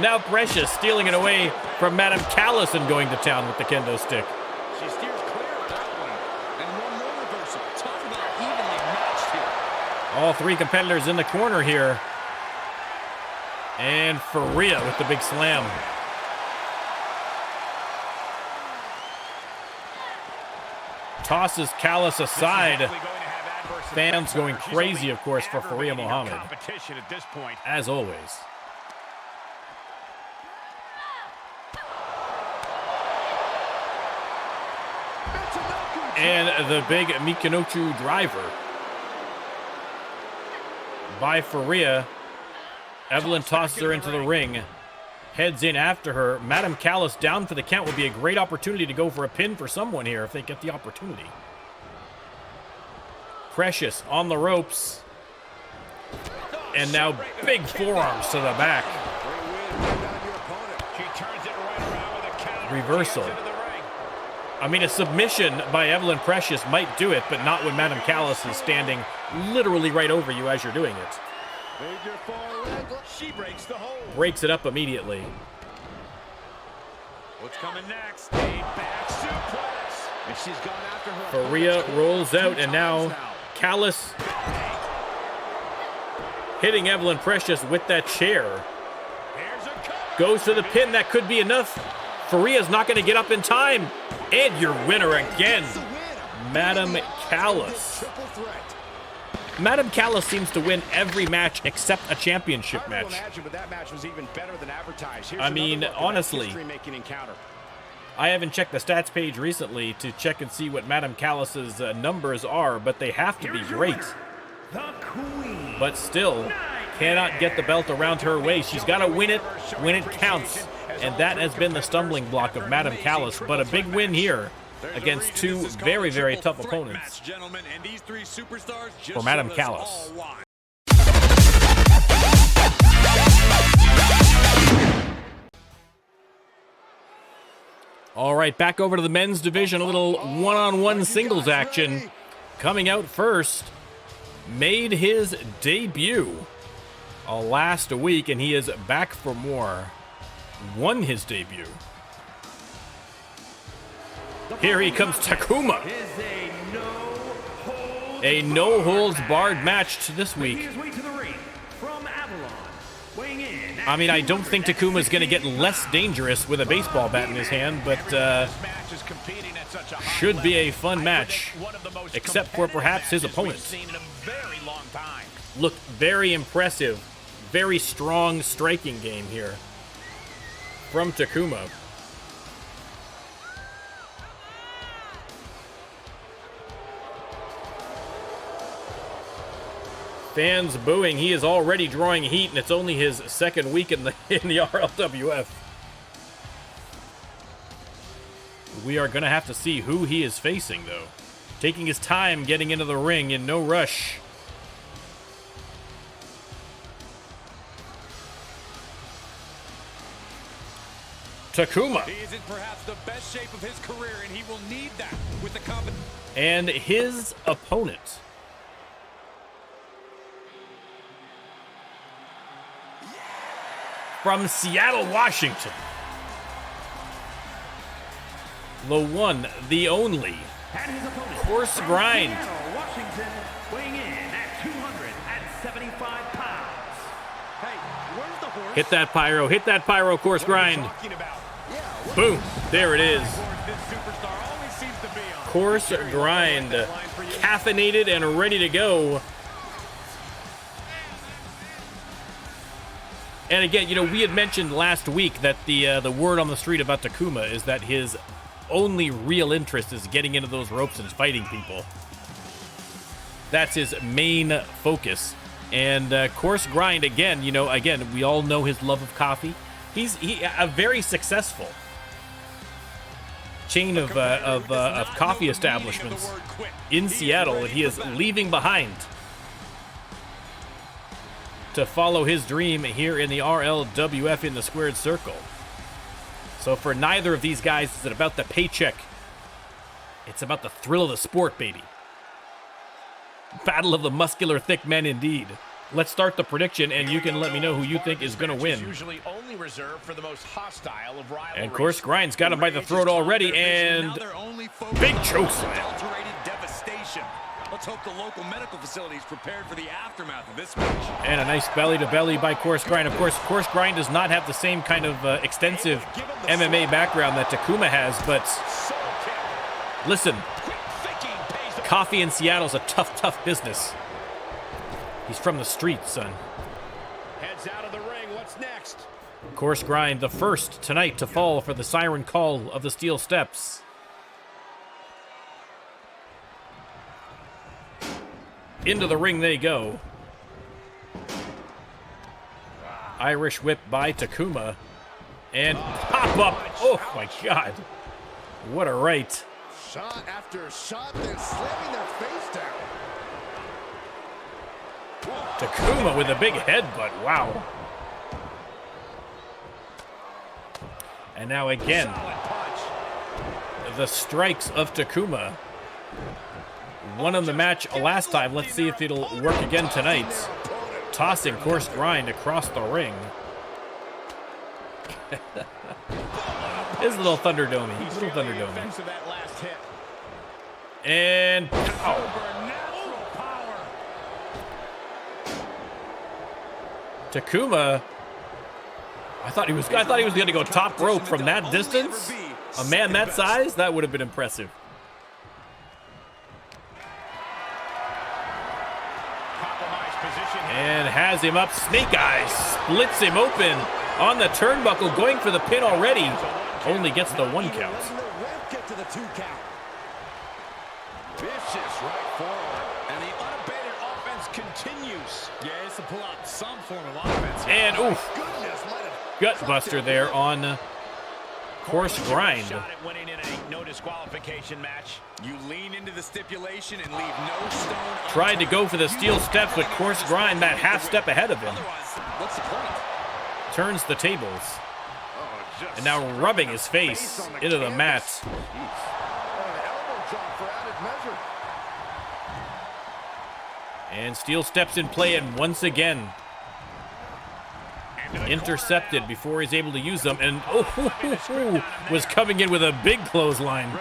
Now Precious stealing it away from Madam Callis and going to town with the kendo stick. She steers clear of that one. And one more reversal. Talk about evenly matched here. All 3 competitors in the corner here. And Faria with the big slam. Tosses Callis aside. Definitely going to have adverse Fans effects on going her. She's crazy, only of course, for Faria aggravating her Muhammad. competition at this point. As always. And the big Mikinochu driver by Faria. Evelyn tosses her into the ring. Heads in after her. Madam Callis down for the count would be a great opportunity to go for a pin for someone here if they get the opportunity. Precious on the ropes. And now big forearms to the back. She turns it right around with a counter. Reversal. Gets into the ring. I mean, a submission by Evelyn Precious might do it, but not when Madam Callis is standing literally right over you as you're doing it. She breaks the hold. Breaks it up immediately. What's coming next? A back suplex. And she's gone after her. Faria rolls out, and now Callis hitting Evelyn Precious with that chair. Here's a cover. Goes to the pin. That could be enough. Faria's not going to get up in time. And your winner again, Madam Callis. Triple threat. Madam Callis seems to win every match except a championship match. I mean, honestly, I haven't checked the stats page recently to check and see what Madam Callis's numbers are, but they have to be great. But still, cannot get the belt around her waist. She's got to win it when it counts, and that has been the stumbling block of Madam Callis. But a big win here against two very, very tough opponents for Madam Callis. All right, back over to the men's division. A little one-on-one singles action. Coming out first, made his debut last week, and he is back for more. Won his debut. Here he comes, Takuma. A no-holds-barred match this week. I mean, I don't think Takuma's going to get less dangerous with a baseball bat in his hand, but should be a fun match, except for perhaps his opponent. Look, very impressive, very strong striking game here from Takuma. Fans booing. He is already drawing heat, and it's only his second week in the RLWF. We are going to have to see who he is facing, though. Taking his time getting into the ring in no rush. Takuma. He is in perhaps the best shape of his career, and he will need that with the competition. And his opponent. From Seattle, Washington. The one, the only. Course Grind. Washington, weighing in at 275 pounds. Hey, where's the horse? Hit that pyro, Course Grind. Boom, there it is. Course Grind, caffeinated and ready to go. And again, you know, we had mentioned last week that the word on the street about Takuma is that his only real interest is getting into those ropes and fighting people. That's his main focus. And Course Grind, again, you know, we all know his love of coffee. He's a very successful chain of coffee establishments in Seattle that he is leaving behind to follow his dream here in the RLWF in the squared circle. So for neither of these guys is it about the paycheck. It's about the thrill of the sport, baby. Battle of the muscular thick men indeed. Let's start the prediction, and you can let me know who you think is going to win. Usually only reserved for the most hostile of rivalries. And Course Grind's got him by the throat already, and big choke slam. Devastation. Let's hope the local medical facilities prepared for the aftermath of this match. And a nice belly-to-belly by Course Grind. Of course, Course Grind does not have the same kind of extensive MMA background that Takuma has, but listen, coffee in Seattle's a tough business. He's from the streets, son. Heads out of the ring. What's next? Course Grind, the first tonight to fall for the siren call of the steel steps. Into the ring they go. Irish whip by Takuma. And pop up. Oh my God. What a right. Shot after shot, then slamming their face down. Takuma with a big headbutt. Wow. And now again, the strikes of Takuma. Won him the match last time. Let's see if it'll work again tonight. Tossing Course Grind across the ring. His little Thunderdome. And pow. Takuma. I thought he was going to go top rope from that distance. A man that size, that would have been impressive. And has him up. Snake Eyes splits him open on the turnbuckle, going for the pin already. Only gets the 1 count. Get to the 2 count. Vicious right forward. And the unabated offense continues. Yeah, it's to pull out some form of offense. And oof. Gut buster there on Course Grind. Shot at winning in a no disqualification match. You lean into the stipulation and leave no stone. Tried to go for the steel steps, but Course Grind that half step ahead of him. What's the point? Turns the tables. And now rubbing his face into the mat. And steel steps in play, and once again intercepted before he's able to use them. And was coming in with a big clothesline.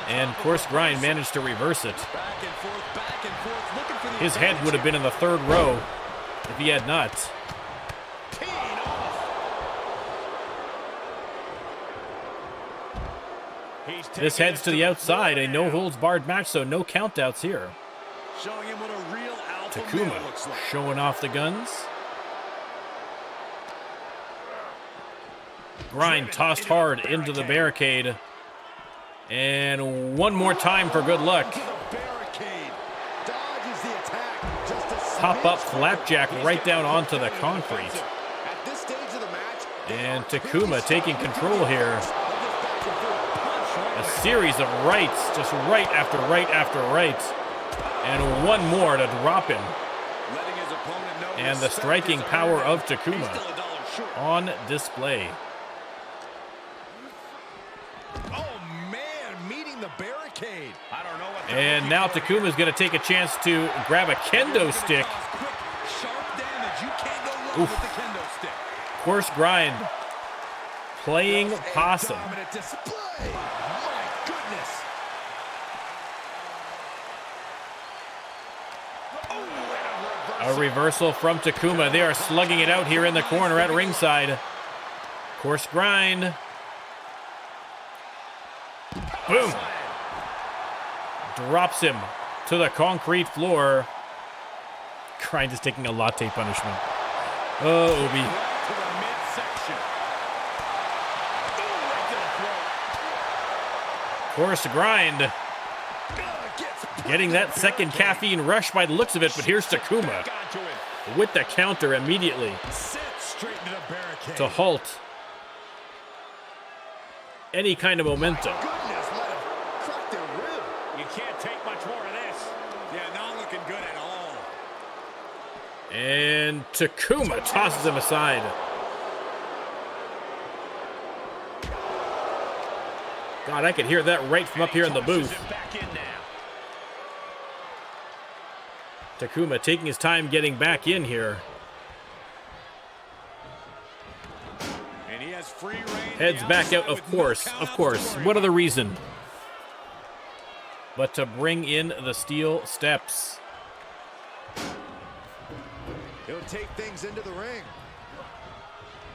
And Course Grind managed to reverse it. His head would have been in the 3rd row if he had not. This heads to the outside, a no-holds-barred match, so no countouts here. Showing him what a real alpha Takuma male looks like. showing off the guns. Grind tossed hard into the barricade. And one more time for good luck. Pop-up flapjack right down onto the concrete. And Takuma taking control here. A series of rights, just right after right after right. And one more to drop him. And the striking power of Takuma on display. Oh man, meeting the barricade. I don't know what. And now Takuma's going to take a chance to grab a kendo stick. Sharp damage. You can't go wrong with the kendo stick. Course Grind playing possum. Dominant display. My goodness. A reversal from Takuma. They are slugging it out here in the corner at ringside. Course Grind. Boom. Drops him to the concrete floor. Grind is taking a latte punishment. Oh, Obi. Course Grind. Getting that second caffeine rush by the looks of it, but here's Takuma with the counter immediately to halt any kind of momentum. You can't take much more of this. Yeah, not looking good at all. And Takuma tosses him aside. God, I could hear that right from up here in the booth. Takuma taking his time getting back in here. And he has free reign. Heads back out, of course. What other reason but to bring in the steel steps? He'll take things into the ring.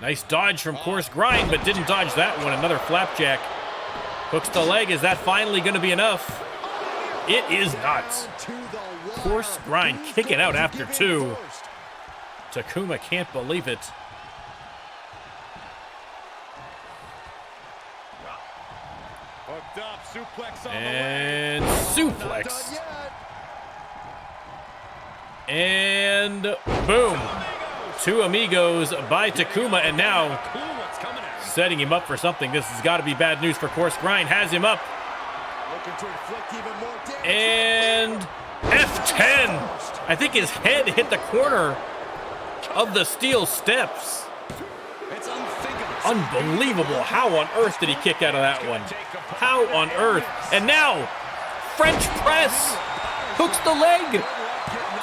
Nice dodge from Course Grind, but didn't dodge that one. Another flapjack. Hooks the leg. Is that finally going to be enough? It is not. Course Grind kicking out after 2. Takuma can't believe it. Hooked up, suplex on And suplex. And boom. 2 amigos by Takuma, and now setting him up for something. This has got to be bad news for Course Grind. Has him up. And F10. I think his head hit the corner of the steel steps. It's unthinkable. Unbelievable. How on earth did he kick out of that one? How on earth? And now, French press. Hooks the leg.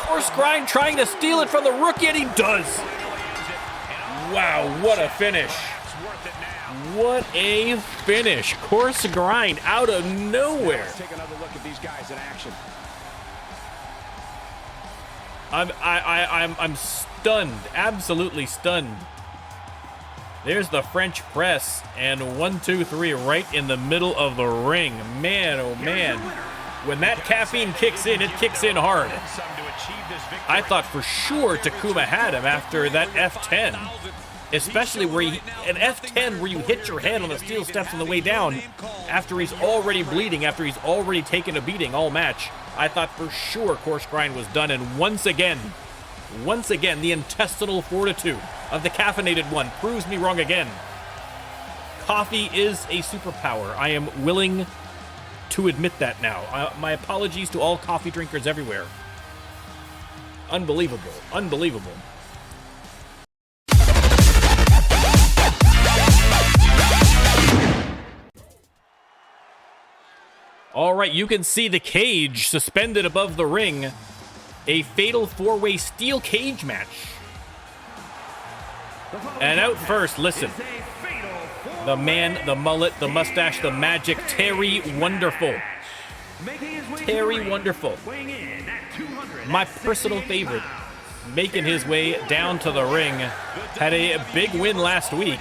Course Grind trying to steal it from the rookie, and he does. Wow, what a finish. What a finish. Course Grind out of nowhere. Take another look at these guys in action. I'm stunned, absolutely stunned. There's the French press, and 1, 2, 3 right in the middle of the ring. Man, oh man. When that caffeine kicks in, it kicks in hard. I thought for sure Takuma had him after that F10. Especially where an F10 where you hit your head on the steel steps on the way down after he's already bleeding, after he's already taken a beating all match. I thought for sure Course Grind was done, and once again, the intestinal fortitude of the caffeinated one proves me wrong again. Coffee is a superpower. I am willing to admit that now. My apologies to all coffee drinkers everywhere. Unbelievable. Unbelievable. All right, you can see the cage suspended above the ring. A fatal four-way steel cage match. And out first, listen. The man, the mullet, the mustache, the magic, Terry Wonderful. Terry Wonderful. My personal favorite. Making his way down to the ring. Had a big win last week.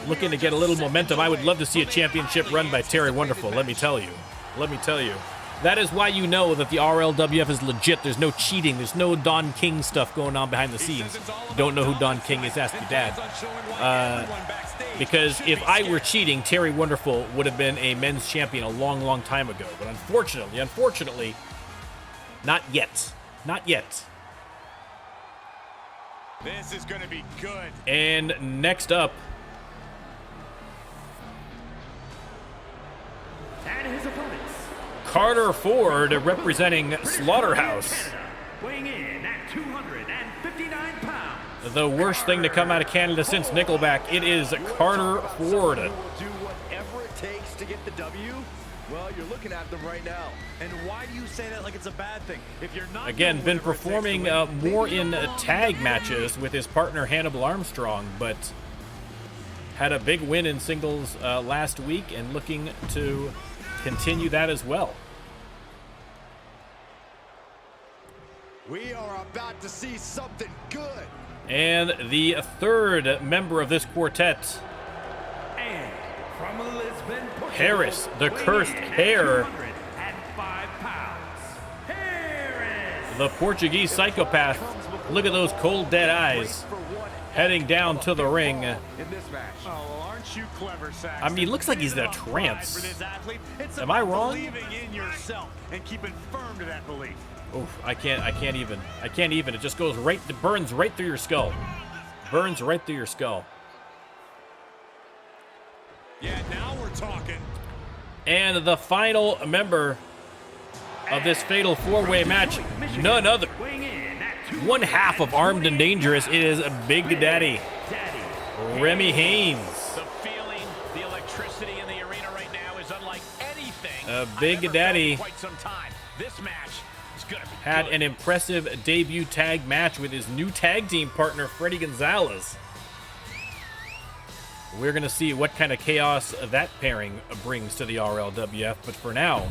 Looking to get a little momentum. I would love to see a championship run by Terry Wonderful, let me tell you. Let me tell you. That is why you know that the RLWF is legit. There's no cheating. There's no Don King stuff going on behind the scenes. You don't know who Don King is, ask your dad. Because if I were cheating, Terry Wonderful would have been a men's champion a long, long time ago. But unfortunately, not yet. Not yet. This is going to be good. And next up, And his opponents. Carter Ford representing Slaughterhouse. Weighing in at 259 pounds. The worst thing to come out of Canada since Nickelback. It is Carter Ford. Will do whatever it takes to get the W. Well, you're looking at them right now. And why do you say that like it's a bad thing? If you're not Again, been performing more in tag matches with his partner Hannibal Armstrong, but had a big win in singles last week and looking to continue that as well. We are about to see something good. And the third member of this quartet, And from Lisbon, Portugal, Harris, the cursed hair. 205 pounds. Harris. The Portuguese psychopath. Look at those cold dead eyes. Heading down to the ring. in this match. Oh, well, aren't you clever, Saxon? I mean, he looks like he's in a This is about trance. pride for this athlete. It's Am I about wrong? Believing in yourself and keeping firm to that belief. Oof, I can't even. It just goes right, burns right through your skull. Burns right through your skull. Yeah, now we're talking. And the final member of this fatal four-way match, none other. Weighing in at One half of Armed and Dangerous is Big Daddy, Remy Haynes. The feeling, the electricity in the arena right now is unlike anything Big I've ever Daddy. felt in quite some time. This match is gonna be Had good. an impressive debut tag match with his new tag team partner, Freddie Gonzalez. We're going to see what kind of chaos that pairing brings to the RLWF. But for now,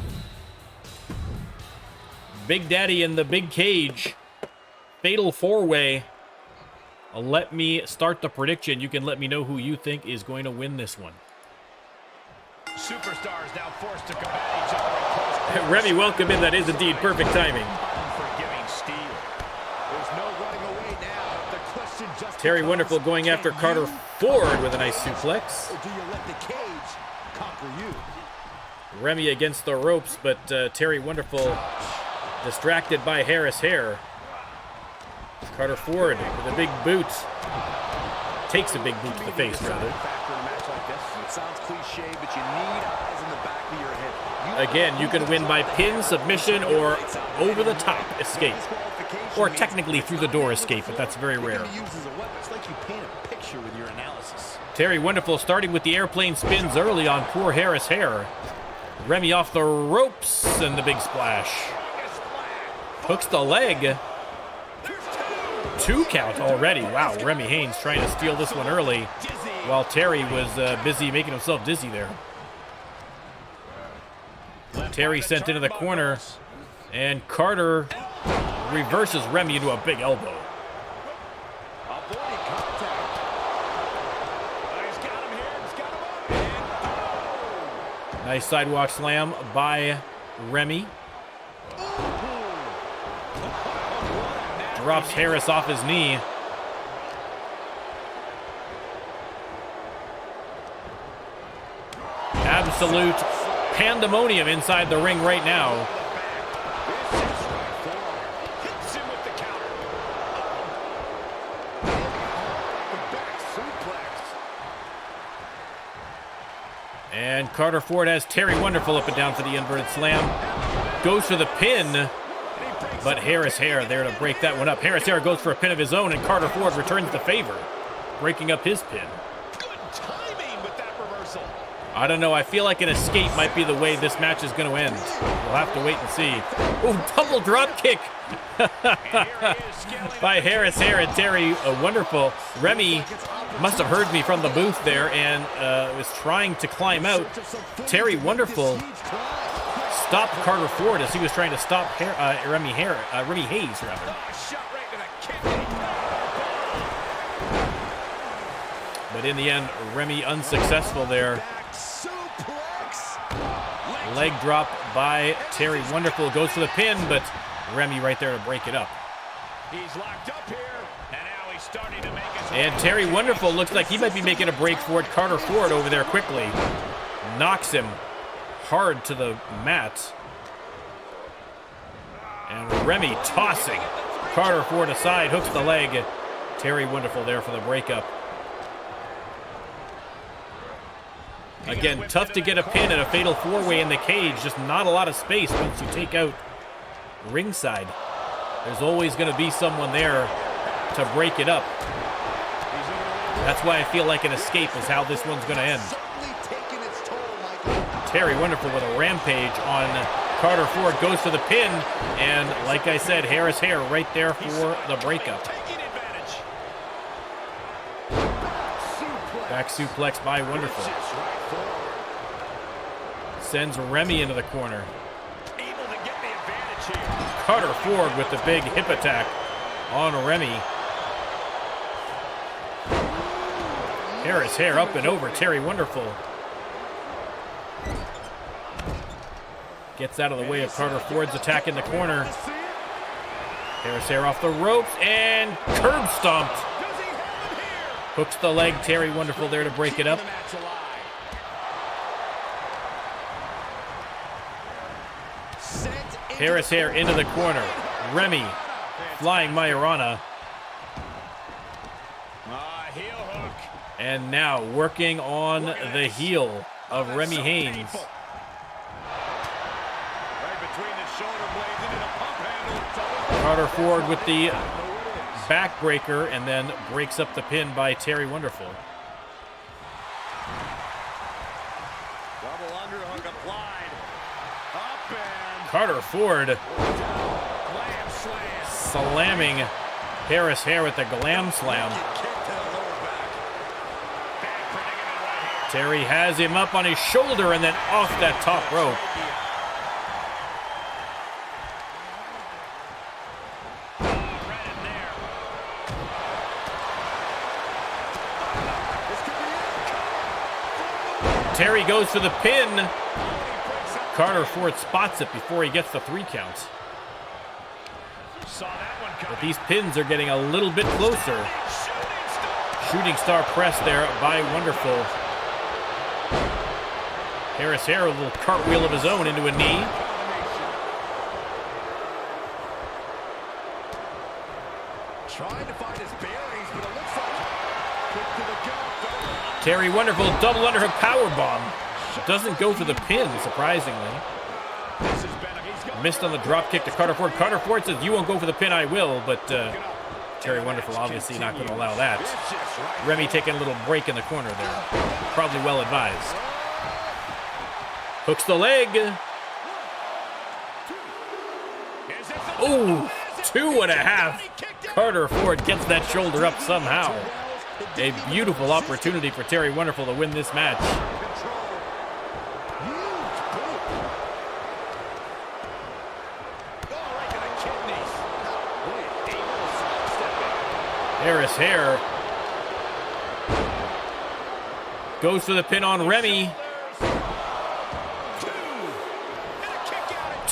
Big Daddy in the big cage. Fatal four-way. Let me start the prediction. You can let me know who you think is going to win this one. Superstars now forced to combat each other in close Remy, welcome in. That is indeed perfect timing. unforgiving steel. There's no running away now. The question just Terry becomes, Wonderful going after can Carter you Ford with a nice suplex. Or do you let the cage conquer you? Remy against the ropes, but Terry Wonderful distracted by Harris Hair. Carter Ford with a big boot. Takes a big boot to the face, rather. Factor in a match like this. It sounds cliche, but you need eyes in the back of your head. Again, you can win by pin, submission, or over-the-top escape. Or technically through-the-door escape, but that's very rare. It's like you paint a picture with your analysis. Terry Wonderful starting with the airplane spins early on poor Harris Hair. Remy off the ropes and the big splash. Hooks the leg. 2 count already. Wow, Remy Haynes trying to steal this one early while Terry was busy making himself dizzy there. Terry sent into the corner, and Carter reverses Remy into a big elbow. Avoiding contact. He's got him here. He's got him up. Nice sidewalk slam by Remy. Drops Harris off his knee. Absolute pandemonium inside the ring right now. And Carter Ford has Terry Wonderful up and down for the inverted slam. Goes for the pin, but Harris Hare there to break that one up. Harris Hare goes for a pin of his own, and Carter Ford returns the favor, breaking up his pin. Good timing with that reversal. I don't know. I feel like an escape might be the way this match is going to end. We'll have to wait and see. Oh, double drop kick by Harris Hare and Terry Wonderful. Remy must have heard me from the booth there and was trying to climb out. Terry Wonderful stopped Carter Ford as he was trying to stop Remy Hayes, rather. But in the end, Remy unsuccessful there. Leg drop by Terry Wonderful. Goes for the pin, but Remy right there to break it up. He's locked up here, and now he's starting to make his And Terry Wonderful looks like he might be making a break for it. Carter Ford over there quickly knocks him hard to the mat. And Remy tossing Carter Ford aside, hooks the leg. Terry Wonderful there for the breakup. Again, tough to get a pin at a fatal four-way in the cage. Just not a lot of space once you take out ringside. There's always going to be someone there to break it up. That's why I feel like an escape is how this one's going to end. Terry Wonderful with a rampage on Carter Ford. Goes for the pin. And like I said, Harris Hare right there for the breakup. Back suplex by Wonderful. Sends Remy into the corner. Carter Ford with the big hip attack on Remy. Harris Hare up and over Terry Wonderful. Gets out of the way of Carter Ford's attack in the corner. Harris Hare off the ropes and curb stomped. Hooks the leg, Terry Wonderful there to break it up. Harris Hare into the corner. Remy flying Majorana. And now working on the heel of Remy Hayes. Carter Ford with the backbreaker and then breaks up the pin by Terry Wonderful. double underhook applied. Up and Carter Ford slamming Harris Hare with the glam slam. Terry has him up on his shoulder and then off that top rope. Terry goes for the pin. Carter Ford spots it before he gets the 3 count. But these pins are getting a little bit closer. Shooting star press there by Wonderful. Harris Hare, a little cartwheel of his own into a knee. Trying to find his bearings, but it looks like quick to the gut. Terry Wonderful, double underhook powerbomb. Doesn't go for the pin, surprisingly. Missed on the drop kick to Carter Ford. Carter Ford says, "You won't go for the pin, I will," but Terry Wonderful obviously not going to allow that. Remy taking a little break in the corner there. Probably well advised. Hooks the leg. Ooh, 2.5. Carter Ford gets that shoulder up somehow. A beautiful opportunity for Terry Wonderful to win this match. Harris Hare goes for the pin on Remy.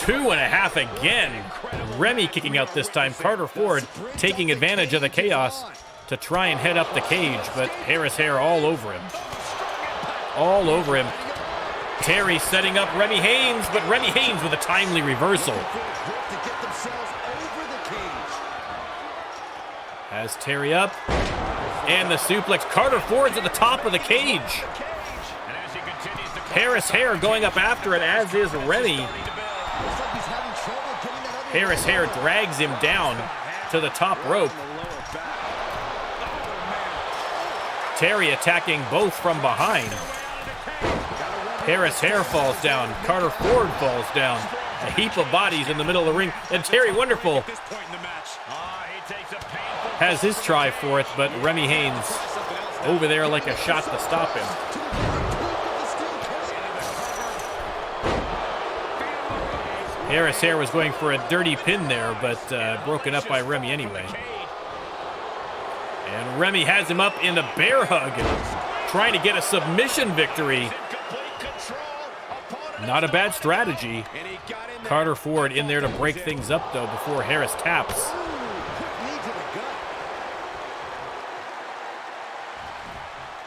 2.5 again. Remy kicking out this time. Carter Ford taking advantage of the chaos to try and head up the cage, but Harris Hair all over him. All over him. Terry setting up Remy Haynes, but Remy Haynes with a timely reversal. Has Terry up. And the suplex. Carter Ford's at the top of the cage. Harris Hair going up after it, as is Remy. Harris Hair drags him down to the top rope. Terry attacking both from behind. Harris Hair falls down. Carter Ford falls down. A heap of bodies in the middle of the ring. And Terry Wonderful has his try for it, but Remy Haynes over there like a shot to stop him. Harris Hair was going for a dirty pin there, but broken up by Remy anyway. And Remy has him up in a bear hug, trying to get a submission victory. Not a bad strategy. Carter Ford in there to break things up, though, before Harris taps.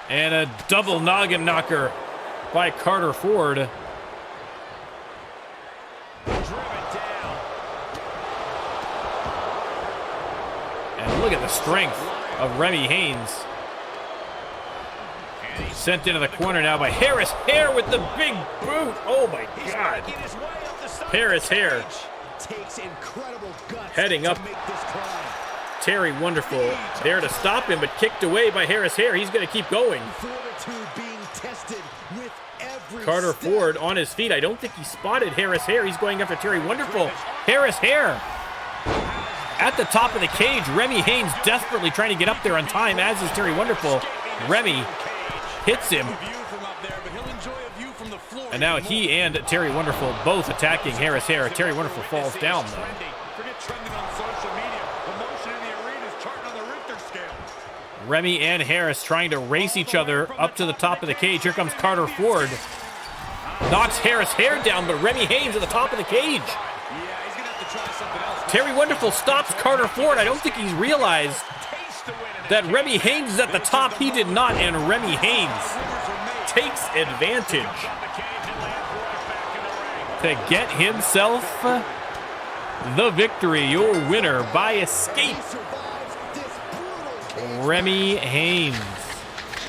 And a double noggin knocker by Carter Ford. And look at the strength of Remy Haynes. Sent into the corner now by Harris Hair with the big boot. Oh my God. Harris Hair heading up. Terry Wonderful there to stop him, but kicked away by Harris Hair. He's going to keep going. Carter Ford on his feet. I don't think he spotted Harris Hair. He's going after Terry Wonderful. Harris Hair at the top of the cage. Remy Haynes desperately trying to get up there on time, as is Terry Wonderful. Remy hits him. And now he and Terry Wonderful both attacking Harris Hair. Terry Wonderful falls down, though. Remy and Harris trying to race each other up to the top of the cage. Here comes Carter Ford. Knocks Harris Hair down, but Remy Haynes at the top of the cage. Terry Wonderful stops Carter Ford. I don't think he's realized that Remy Haynes is at the top. He did not, and Remy Haynes takes advantage to get himself the victory. Your winner by escape, Remy Haynes.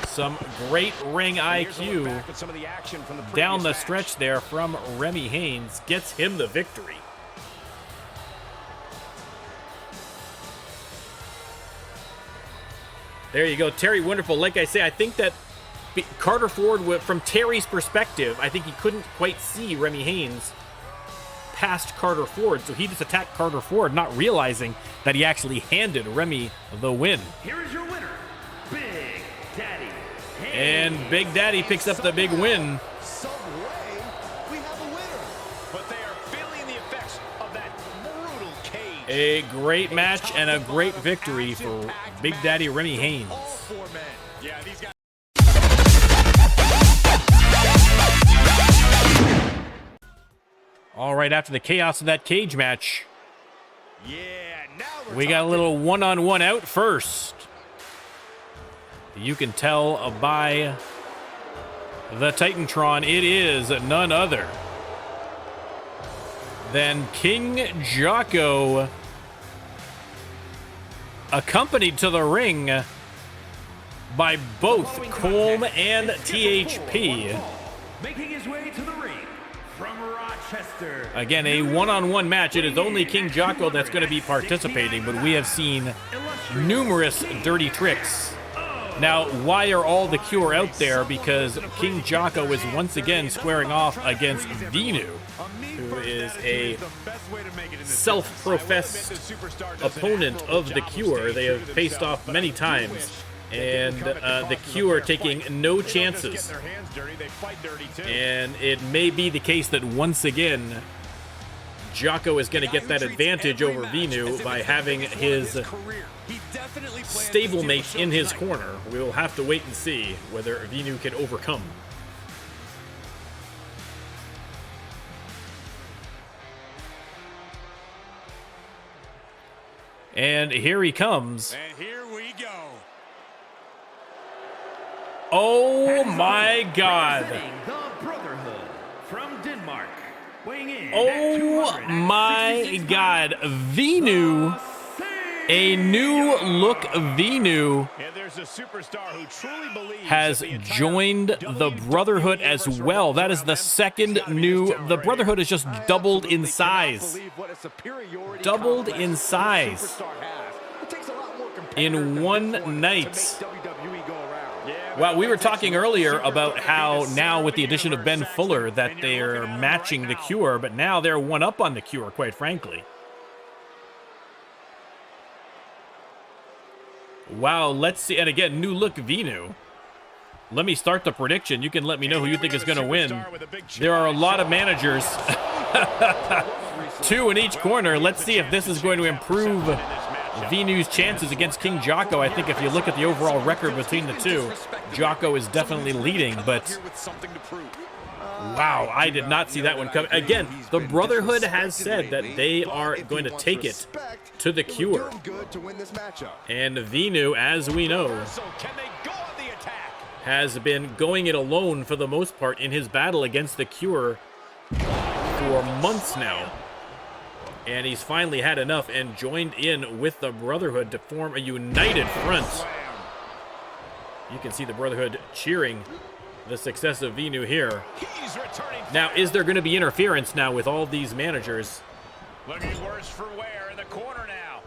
Some great ring IQ down the stretch there from Remy Haynes. Gets him the victory. There you go, Terry Wonderful. Like I say, I think that Carter Ford, from Terry's perspective, I think he couldn't quite see Remy Haynes past Carter Ford, so he just attacked Carter Ford, not realizing that he actually handed Remy the win. Here is your winner, Big Daddy Haynes. And Big Daddy picks up the big win. A great match and a great victory for Big Daddy Remy Haynes. All right, after the chaos of that cage match, we got a little one-on-one out first. You can tell by the Titantron, it is none other than King Jocko, accompanied to the ring by both Colm and THP. Making his way to the ring from Rochester. Again, a one-on-one match. It is only King Jocko that's going to be participating, but we have seen numerous dirty tricks. Now, why are all the C.U.R.E out there? Because King Jocko is once again squaring off against Venu, who is a self-professed opponent of the C.U.R.E. They have faced off many times, and the C.U.R.E taking no chances. And it may be the case that once again, Jocko is going to get that advantage over Venu by having his stablemate in his corner. We will have to wait and see whether Venu can overcome. And here he comes. And here we go. Oh my God. Representing the Brotherhood from Denmark, weighing in Oh at my 266 God. Venu. A new look Venu And there's a superstar who truly believes has that the entire joined the Brotherhood as universe well. revolves That is around the them. second It's gotta be new. his town The right Brotherhood here. has just I doubled in absolutely cannot size. believe what a superiority Doubled complex in this size. superstar has. It takes a lot more In competitors than one this one night. to make WWE go around. Yeah, Well, we were it takes talking a earlier superstar about to be how the center now of with the addition of universe, Ben Saxon, Fuller that and you're they're looking at him matching right the now. Cure, but now they're one up on the Cure, quite frankly. Wow, let's see. And again, new look Venu. Let me start the prediction. You can let me know who you think is going to win. There are a lot of managers. 2 in each corner. Let's see if this is going to improve Venu's chances against King Jocko. I think if you look at the overall record between the two, Jocko is definitely leading, but wow, I did not see that one coming. Again, the Brotherhood has said that they are going to take it to the Cure. And Venu, as we know, has been going it alone for the most part in his battle against the Cure for months now. And he's finally had enough and joined in with the Brotherhood to form a united front. You can see the Brotherhood cheering the success of Venu here. Now, is there going to be interference now with all these managers? Looking worse for wear in the corner now.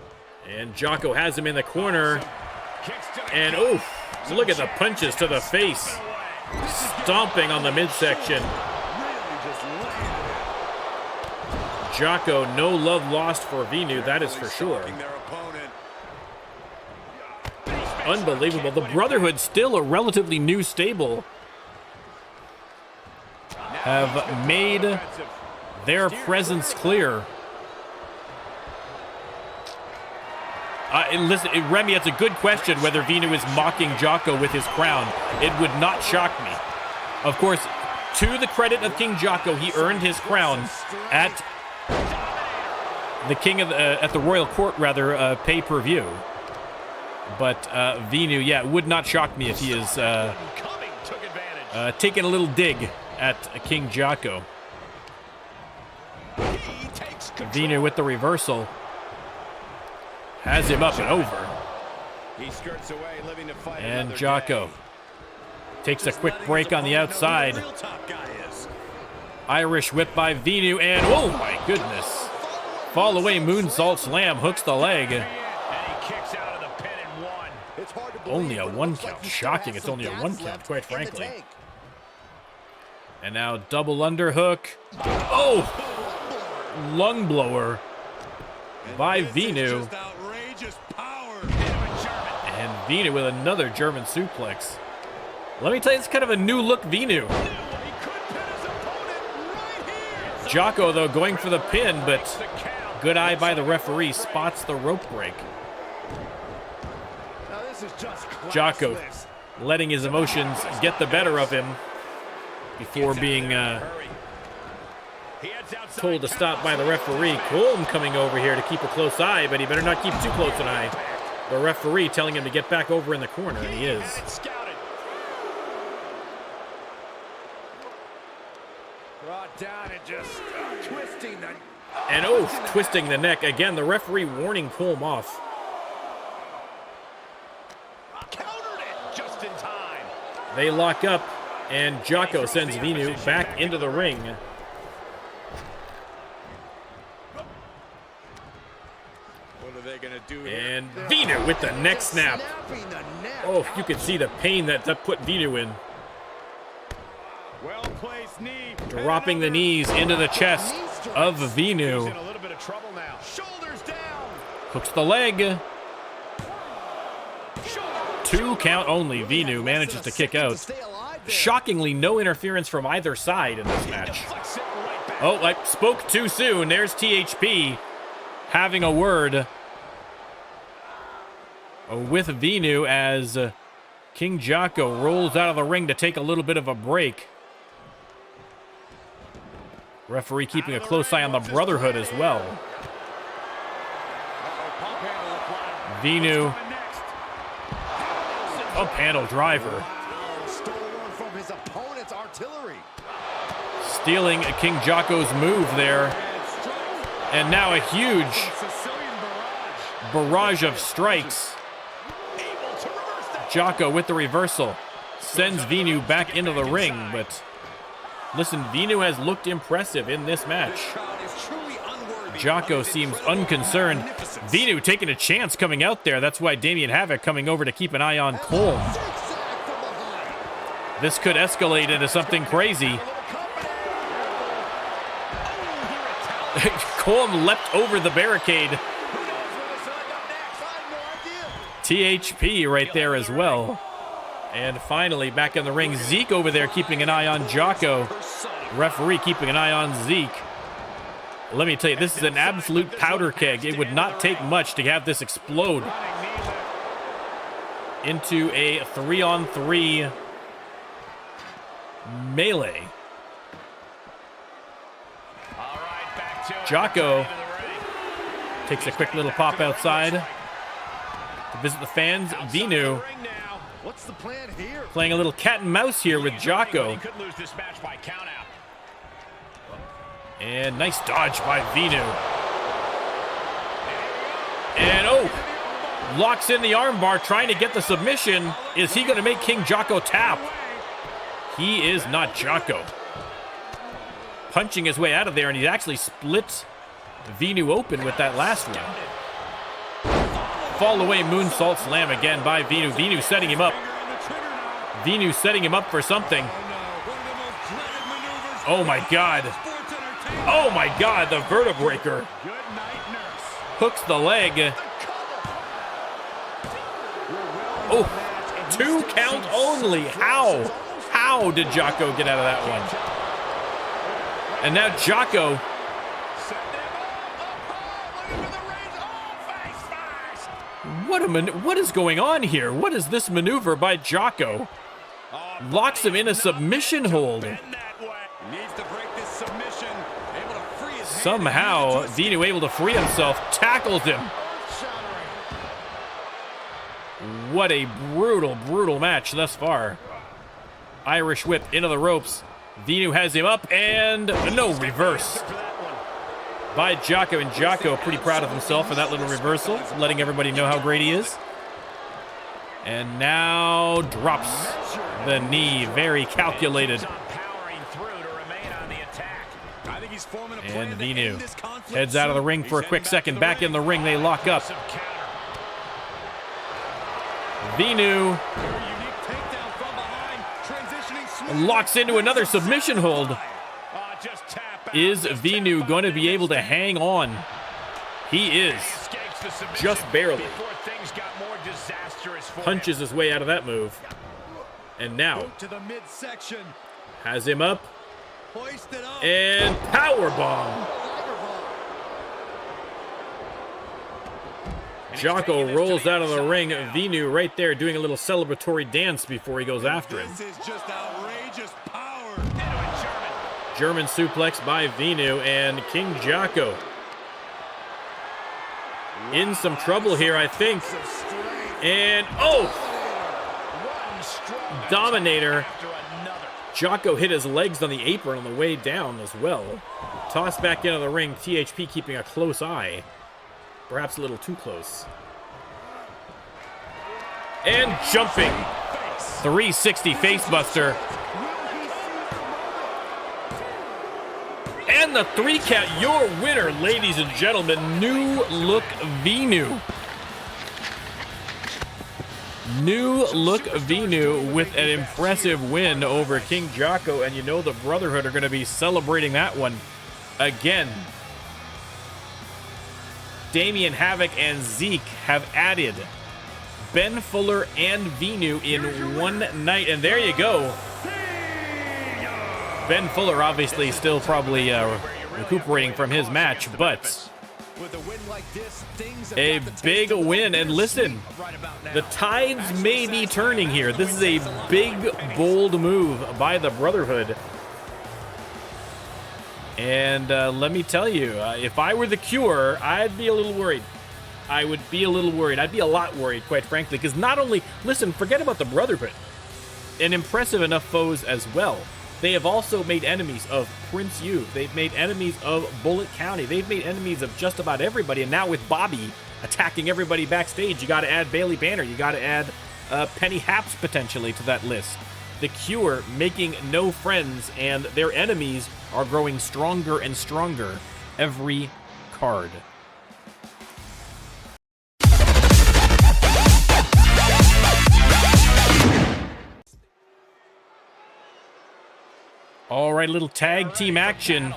And Jocko has him in the corner. And oof, look at the punches to the face. Stomping on the midsection. Jocko, no love lost for Venu, that is for sure. Unbelievable. The Brotherhood, still a relatively new stable, have made their presence clear. Listen, Remy, it's a good question whether Venu is mocking Jocko with his crown. It would not shock me. Of course, to the credit of King Jocko, he earned his crown at the King of at the Royal Court, rather, pay-per-view. But Venu, yeah, it would not shock me if he is taking a little dig at King Jocko. Venu with the reversal. Has him up and over. He skirts away, living to fight And another Jocko day. takes a quick break on the outside. Irish whip by Venu, and oh my goodness. Fall away moonsault slam, hooks the leg. And he kicks out of the pin in one. It's hard to Only a believe, but it one looks like count. he still Shocking has it's some only a gas one count, left quite in the frankly. tank. And now double underhook. Oh! Lung blower by Venu. And Venu with another German suplex. Let me tell you, it's kind of a new look Venu. Jocko, though, going for the pin, but good eye by the referee, spots the rope break. Now this is just Jocko classless. letting his emotions get the better of him before being told to stop by the referee. Colm coming over here to keep a close eye, but he better not keep too close an eye. The referee telling him to get back over in the corner, and he is. Brought down and just twisting the... And oh, twisting the neck. Again, the referee warning Colm off. Countered it just in time. They lock up, and Jocko sends Venu back into the ring. What are they gonna do here? And Venu with the neck snap. Snapping the neck. Oh, you could see the pain that put Venu in. Well-placed knee. Dropping the knees into the chest of Venu. In a little bit of trouble now. Shoulders down. Hooks the leg. 2 count only. Venu manages to kick out. Shockingly, no interference from either side in this match. Flicks it right back. Oh, I spoke too soon. There's THP having a word with Venu as King Jocko rolls out of the ring to take a little bit of a break. Referee keeping a close eye on the Brotherhood as well. Vinu. Up handle driver. Stole one from his opponent's artillery. Stealing King Jocko's move there. And now a huge barrage of strikes. Jocko with the reversal. Sends Vinu back into the ring, but listen, Vinu has looked impressive in this match. Jocko seems unconcerned. Vinu taking a chance coming out there. That's why Damien Havoc coming over to keep an eye on Colm. This could escalate into something crazy. Colm leapt over the barricade. THP right there as well. And finally, back in the ring, Zeke over there keeping an eye on Jocko. Referee keeping an eye on Zeke. Let me tell you, this is an absolute powder keg. It would not take much to have this explode into a 3-on-3 melee. Jocko takes a quick little pop outside to visit the fans. Vinu What's the plan here? playing a little cat and mouse here with Jocko. And nice dodge by Vinu. And oh, locks in the armbar, trying to get the submission. Is he going to make King Jocko tap? He is not. Jocko punching his way out of there, and he actually split Vinu open with that last one. Fall away moonsault slam again by Vinu. Vinu setting him up. Vinu setting him up for something. Oh my God. Oh my God, the vertebreaker. Hooks the leg. Oh, 2 count only. How did Jocko get out of that one? And now Jocko. What is going on here? What is this maneuver by Jocko? Locks him in a submission hold. Somehow, Vinu able to free himself, tackles him. What a brutal match thus far. Irish whip into the ropes. Vinu has him up, and no, reverse by Jocko. And Jocko pretty proud of himself for that little reversal, letting everybody know how great he is. And now drops the knee, very calculated. And Vinu heads out of the ring for a quick second. Back in the ring, they lock up. Vinu locks into another submission hold. Is Vinu going to be able to hang on? He is, just barely. Punches his way out of that move. And now has him up. And powerbomb. Jocko rolls out of the ring. Vinu right there doing a little celebratory dance before he goes after him. This is just outrageous power. German suplex by Vinu, and King Jocko in some trouble here, I think. And oh, Dominator. Jocko hit his legs on the apron on the way down as well. Tossed back into the ring. THP keeping a close eye. Perhaps a little too close. And jumping. 360 facebuster. And the 3 count. Your winner, ladies and gentlemen. New Look Vinu. New Look Vinu with an impressive win over King Jocko, and you know the Brotherhood are going to be celebrating that one again. Damien Havoc and Zeke have added Ben Fuller and Vinu in one night, and there you go. Ben Fuller obviously still probably recuperating from his match, but a big win. And listen, the tides may be turning here. This is a big, bold move by the Brotherhood. And let me tell you, if I were the C.U.R.E, I'd be a little worried. I would be a little worried. I'd be a lot worried, quite frankly, because not only, listen, forget about the Brotherhood, and impressive enough foes as well. They have also made enemies of Prince Yu. They've made enemies of Bullitt County. They've made enemies of just about everybody. And now with Bobby attacking everybody backstage, you got to add Bailey Banner. You got to add Penny Haps potentially to that list. The C.U.R.E. making no friends, and their enemies are growing stronger and stronger every card. All right, little tag team action.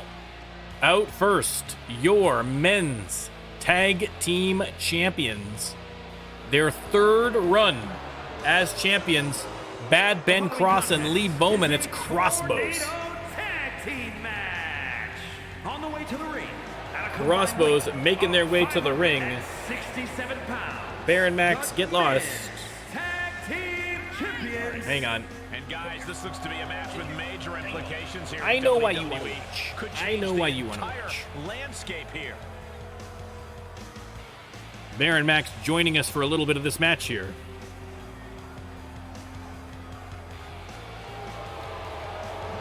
Out first, your men's tag team champions. Their third run as champions, Bad Ben Cross and Lee Bowman. It's Crossbows. Tag team match. On the way to the ring. Crossbows making their way to the ring. 67 pounds. Baron Max, get lost. Tag team champions. Hang on. And guys, this looks to be a match with major implications here. I know why you WWE. want to watch. Could I change know the why you want to entire watch. landscape here. Baron Max joining us for a little bit of this match here.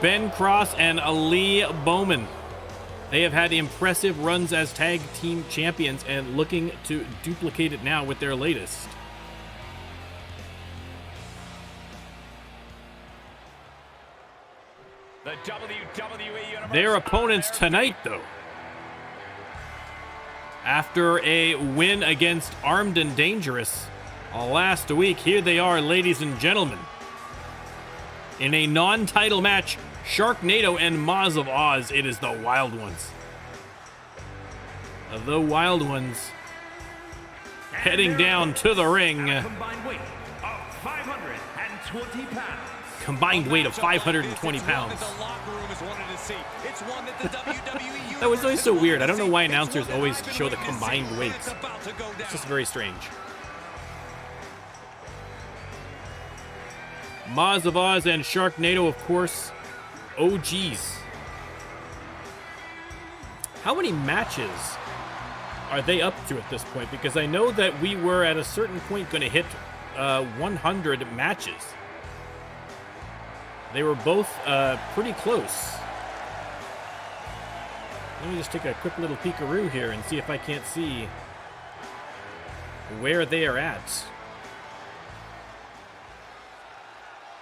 Ben Cross and Lee Bowman. They have had impressive runs as tag team champions and looking to duplicate it now with their latest. The WWE Universe. Their opponents tonight, though. After a win against Armed and Dangerous last week, here they are, ladies and gentlemen. In a non-title match, Sharknado and Maz of Oz. It is the Wild Ones. The Wild Ones heading down to the ring. Combined weight of 520 pounds. Combined weight of 520 pounds. That was always so weird. I don't know why announcers always show the combined weights. It's just very strange. Maz of Oz and Sharknado, of course, OGs. How many matches are they up to at this point? Because I know that we were at a certain point going to hit 100 matches. They were both pretty close. Let me just take a quick little peekaroo here and see if I can't see where they are at.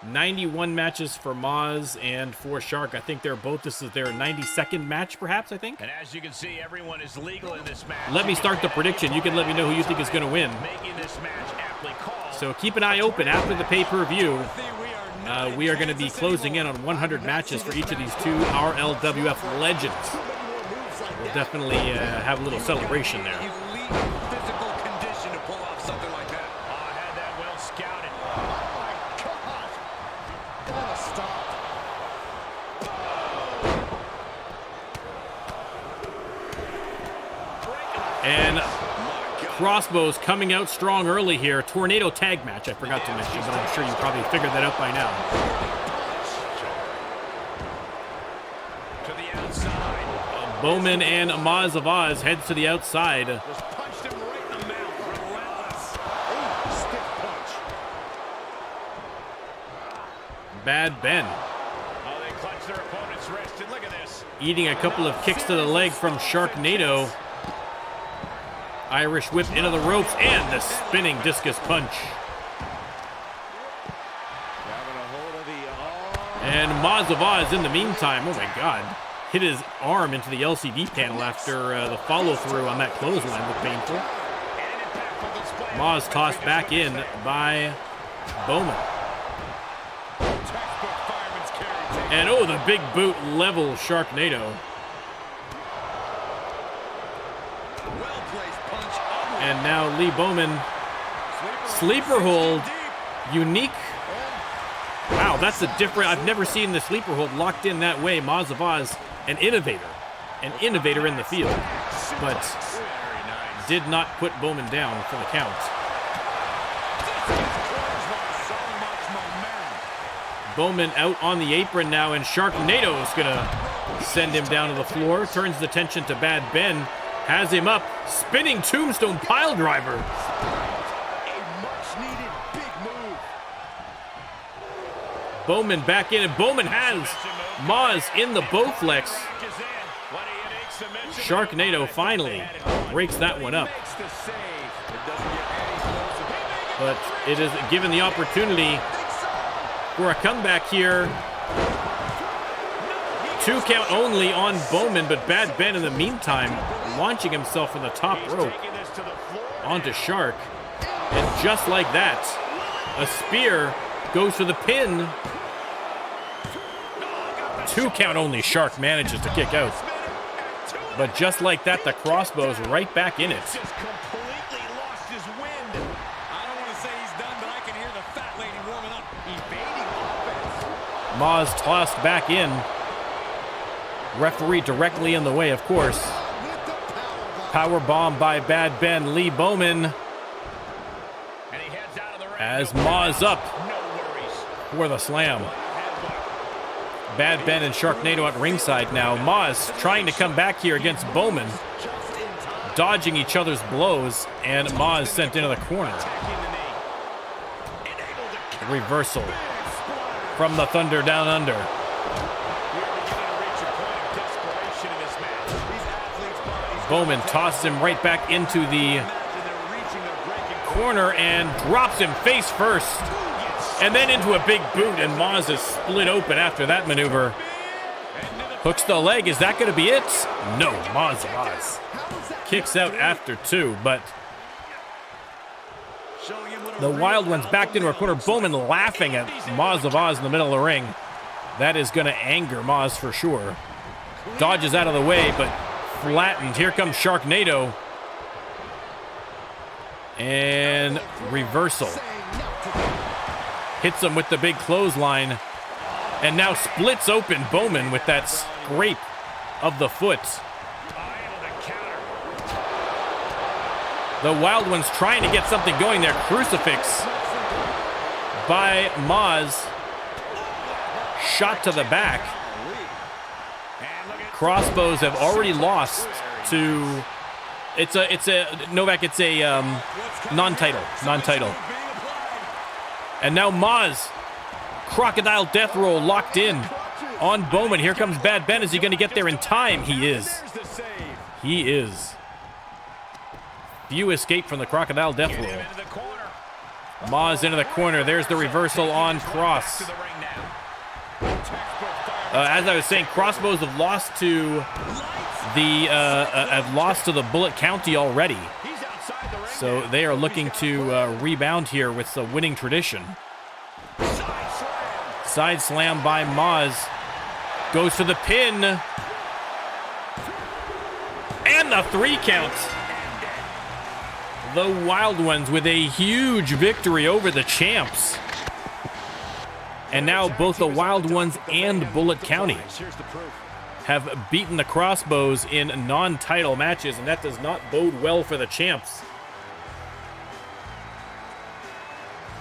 91 matches for Maz and for Shark. I think they're both, this is their 92nd match, perhaps, I think. And as you can see, everyone is legal in this match. Let me start the prediction. You can let me know who you think is going to win. Making this match aptly called. So keep an eye open after the pay-per-view. We are going to be closing in on 100 matches for each of these two RLWF legends. We'll definitely have a little celebration there. Elite physical condition to pull off something like that. Oh, had that well scouted. Oh my God! Gotta stop. And Crossbows coming out strong early here. Tornado tag match, I forgot to mention, but I'm sure you probably figured that out by now. To the outside. Bowman and Maz of Oz heads to the outside. Just punched him right in the mouth. Relentless. Ooh, stiff punch. Bad Ben Oh, they clutch their opponent's wrist, and look at this. eating a couple of kicks to the leg from Sharknado. Irish whip into the ropes and the spinning discus punch. Grabbing a hold of the arm. And Maz of Oz in the meantime, oh my God, hit his arm into the LCD panel after the follow-through on that clothesline looked painful. Maz tossed back in by Bowman. Textbook fireman's carry. And oh, the big boot level Sharknado. Well-placed punch. And now Lee Bowman, sleeper hold, unique. Wow, that's a different, I've never seen the sleeper hold locked in that way. Maz of Oz, an innovator in the field, but did not put Bowman down for the count. Bowman out on the apron now, and Sharknado is gonna send him down to the floor. Turns the attention to Bad Ben. Has him up. Spinning tombstone pile driver. A much-needed big move. Bowman back in, and Bowman has Maz in the Bowflex. Sharknado finally breaks that one up. But it is given the opportunity for a comeback here. 2 count only on Bowman, but Bad Ben in the meantime launching himself from the top rope onto Shark. And just like that, a spear goes for the pin. 2 count only. Shark manages to kick out. But just like that, the crossbow's right back in it. Maz tossed back in. Referee directly in the way, of course. Power bomb by Bad Ben. Lee Bowman as Maz up for the slam. Bad Ben and Sharknado at ringside now. Maz trying to come back here against Bowman. Dodging each other's blows, and Maz sent into the corner. Reversal from the Thunder Down Under. Bowman tosses him right back into the corner and drops him face first. And then into a big boot, and Maz is split open after that maneuver. Hooks the leg. Is that going to be it? No, Maz kicks out after 2, but the Wild Ones backed into a corner. Bowman laughing at Maz of Oz in the middle of the ring. That is going to anger Maz for sure. Dodges out of the way, but flattened. Here comes Sharknado. And reversal. Hits him with the big clothesline. And now splits open Bowman with that scrape of the foot. The Wild Ones trying to get something going there. Crucifix by Maz. Shot to the back. Crossbows have already lost to... It's a Novak, it's a non-title. And now Maz, crocodile death roll locked in on Bowman. Here comes Bad Ben. Is he going to get there in time? He is. He is. Few escape from the crocodile death roll. Maz into the corner. There's the reversal on Cross. As I was saying, crossbows have lost to the Bullet County already. So they are looking to rebound here with the winning tradition. Side slam by Maz. Goes for the pin. And the 3 count. The Wild Ones with a huge victory over the champs. And now both the Wild Ones and Bullet County have beaten the Crossbows in non-title matches, and that does not bode well for the champs.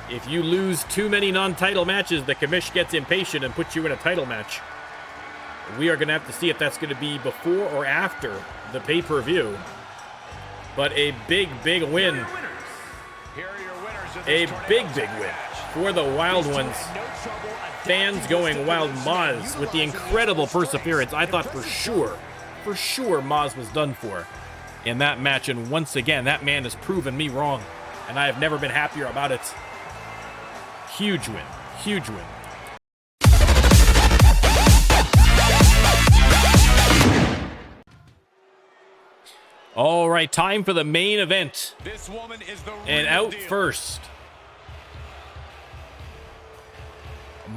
If you lose too many non-title matches, the commish gets impatient and puts you in a title match. We are going to have to see if that's going to be before or after the pay-per-view. But a big, big win. A big, big win for the Wild Ones. Fans going wild. Maz with the incredible perseverance. I thought for sure Maz was done for in that match. And once again, that man has proven me wrong. And I have never been happier about it. Huge win. Huge win. All right, time for the main event. This woman is the and out first,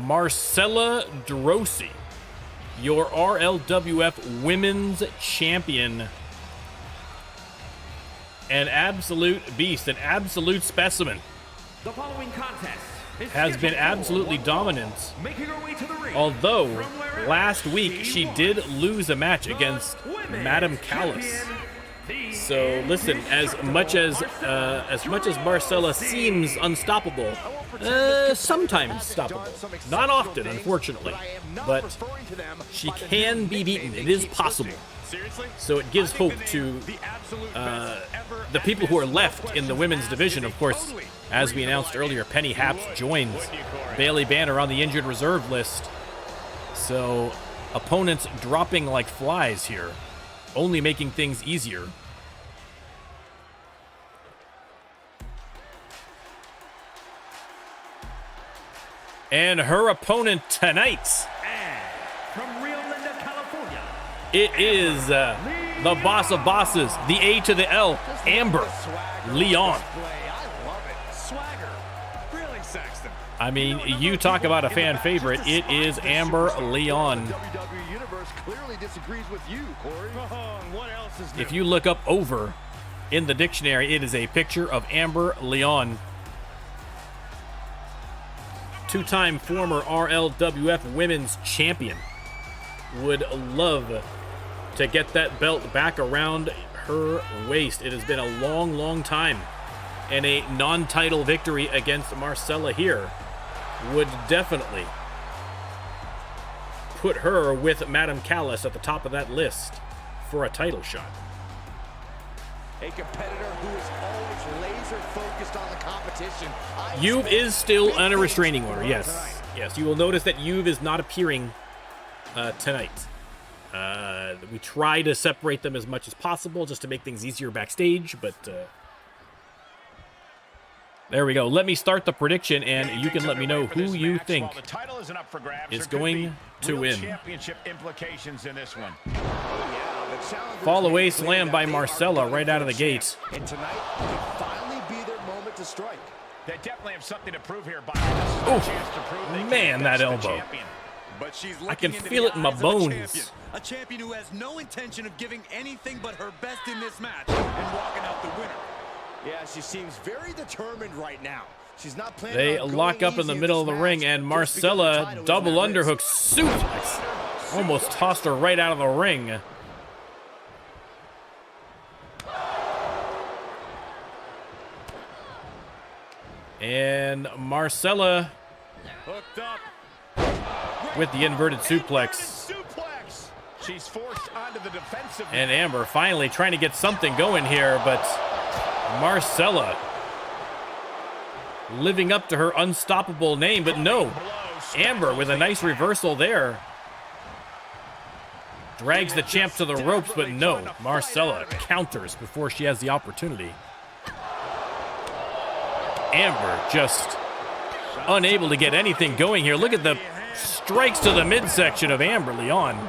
Marcella Droese, your RLWF Women's Champion. An absolute beast, an absolute specimen. The following contest has been absolutely dominant. Although last week she did lose a match against Madam Callis. So listen, as much as Marcella seems unstoppable, Sometimes stoppable. Not often, unfortunately. But she can be beaten. It is possible. So it gives hope to the people who are left in the women's division. Of course, as we announced earlier, Penny Haps joins Bailey Banner on the injured reserve list. So opponents dropping like flies here, only making things easier. And her opponent tonight, From Rio Linda, California, it is the boss of bosses, the A to the L, Amber Leon. I love it. Swagger. Really, Saxton. I mean, you talk about a fan favorite. It is Amber Leon. WWE Universe clearly disagrees with you, Corey. What else is new? If you look up over in the dictionary, it is a picture of Amber Leon. Two-time former RLWF Women's Champion. Would love to get that belt back around her waist. It has been a long, long time. And a non-title victory against Marcella here would definitely put her with Madame Callis at the top of that list for a title shot. A competitor who is always laser focused on the competition. Juve is still on a restraining order, yes. Yes, you will notice that Juve is not appearing tonight. We try to separate them as much as possible just to make things easier backstage, but there we go. Let me start the prediction, and you can let me know who you think is going to win. Championship implications in this one. Fall away slam by Marcella right out of the gate. And tonight could finally be their moment to strike. They definitely have something to prove here, Oof, man, that elbow. But she's I can looking into feel the it in my eyes of bones. A champion who has no intention of giving anything but her best in this match and walking out the winner. Yeah, she seems very determined right now. She's not planning They on lock going up in the easy middle of this the ring, match and just because the Marcella title is double on her underhook wrist. suplex. Almost tossed her right out of the ring. And Marcella Hooked up. with the inverted suplex. She's forced onto the defensive. And Amber finally trying to get something going here, but Marcella living up to her unstoppable name, but no. Amber with a nice reversal there. Drags the champ to the ropes, but no. Marcella counters before she has the opportunity. Amber just unable to get anything going here. Look at the strikes to the midsection of Amber Leon.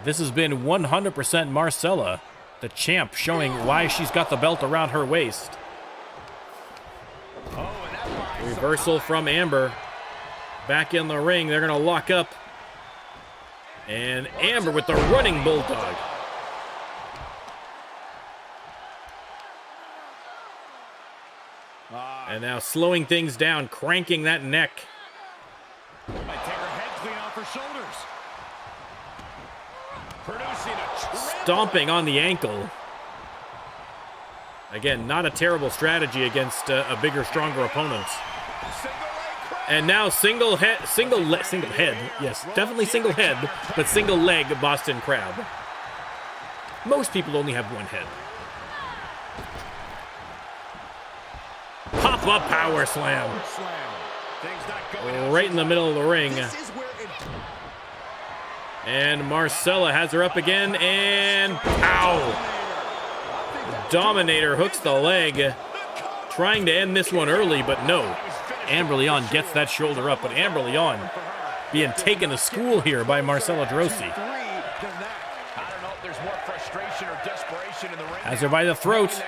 This has been 100% Marcella, the champ, showing why she's got the belt around her waist. Reversal from Amber. Back in the ring, they're gonna lock up. And Amber with the running bulldog. And now slowing things down, cranking that neck. Might take her head clean off her shoulders. Producing a Stomping on the ankle. Again, not a terrible strategy against a bigger, stronger opponent. And now single head, yes, definitely single head, but single leg Boston Crab. Most people only have one head. Pop-up power slam. Right in the middle of the ring. And Marcella has her up again, and pow! Dominator hooks the leg, trying to end this one early, but no. Amber Leon gets that shoulder up, but Amber Leon being taken to school here by Marcella Droese. Has her by the throat,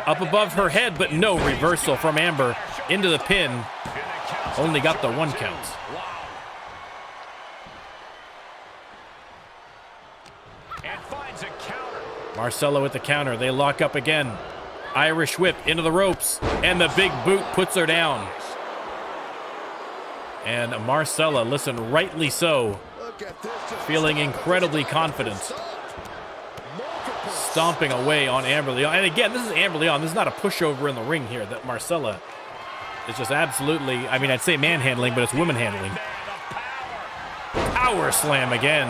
up above her head, but no. Reversal from Amber into the pin. Only got the one count. Marcella with the counter. They lock up again. Irish whip into the ropes, and the big boot puts her down. And Marcella, listen, rightly so, feeling incredibly confident. stomping away on Amber Leon. And again, this is Amber Leon. This is not a pushover in the ring here that Marcella is just absolutely, I mean, I'd say manhandling, but it's woman handling. Power slam again.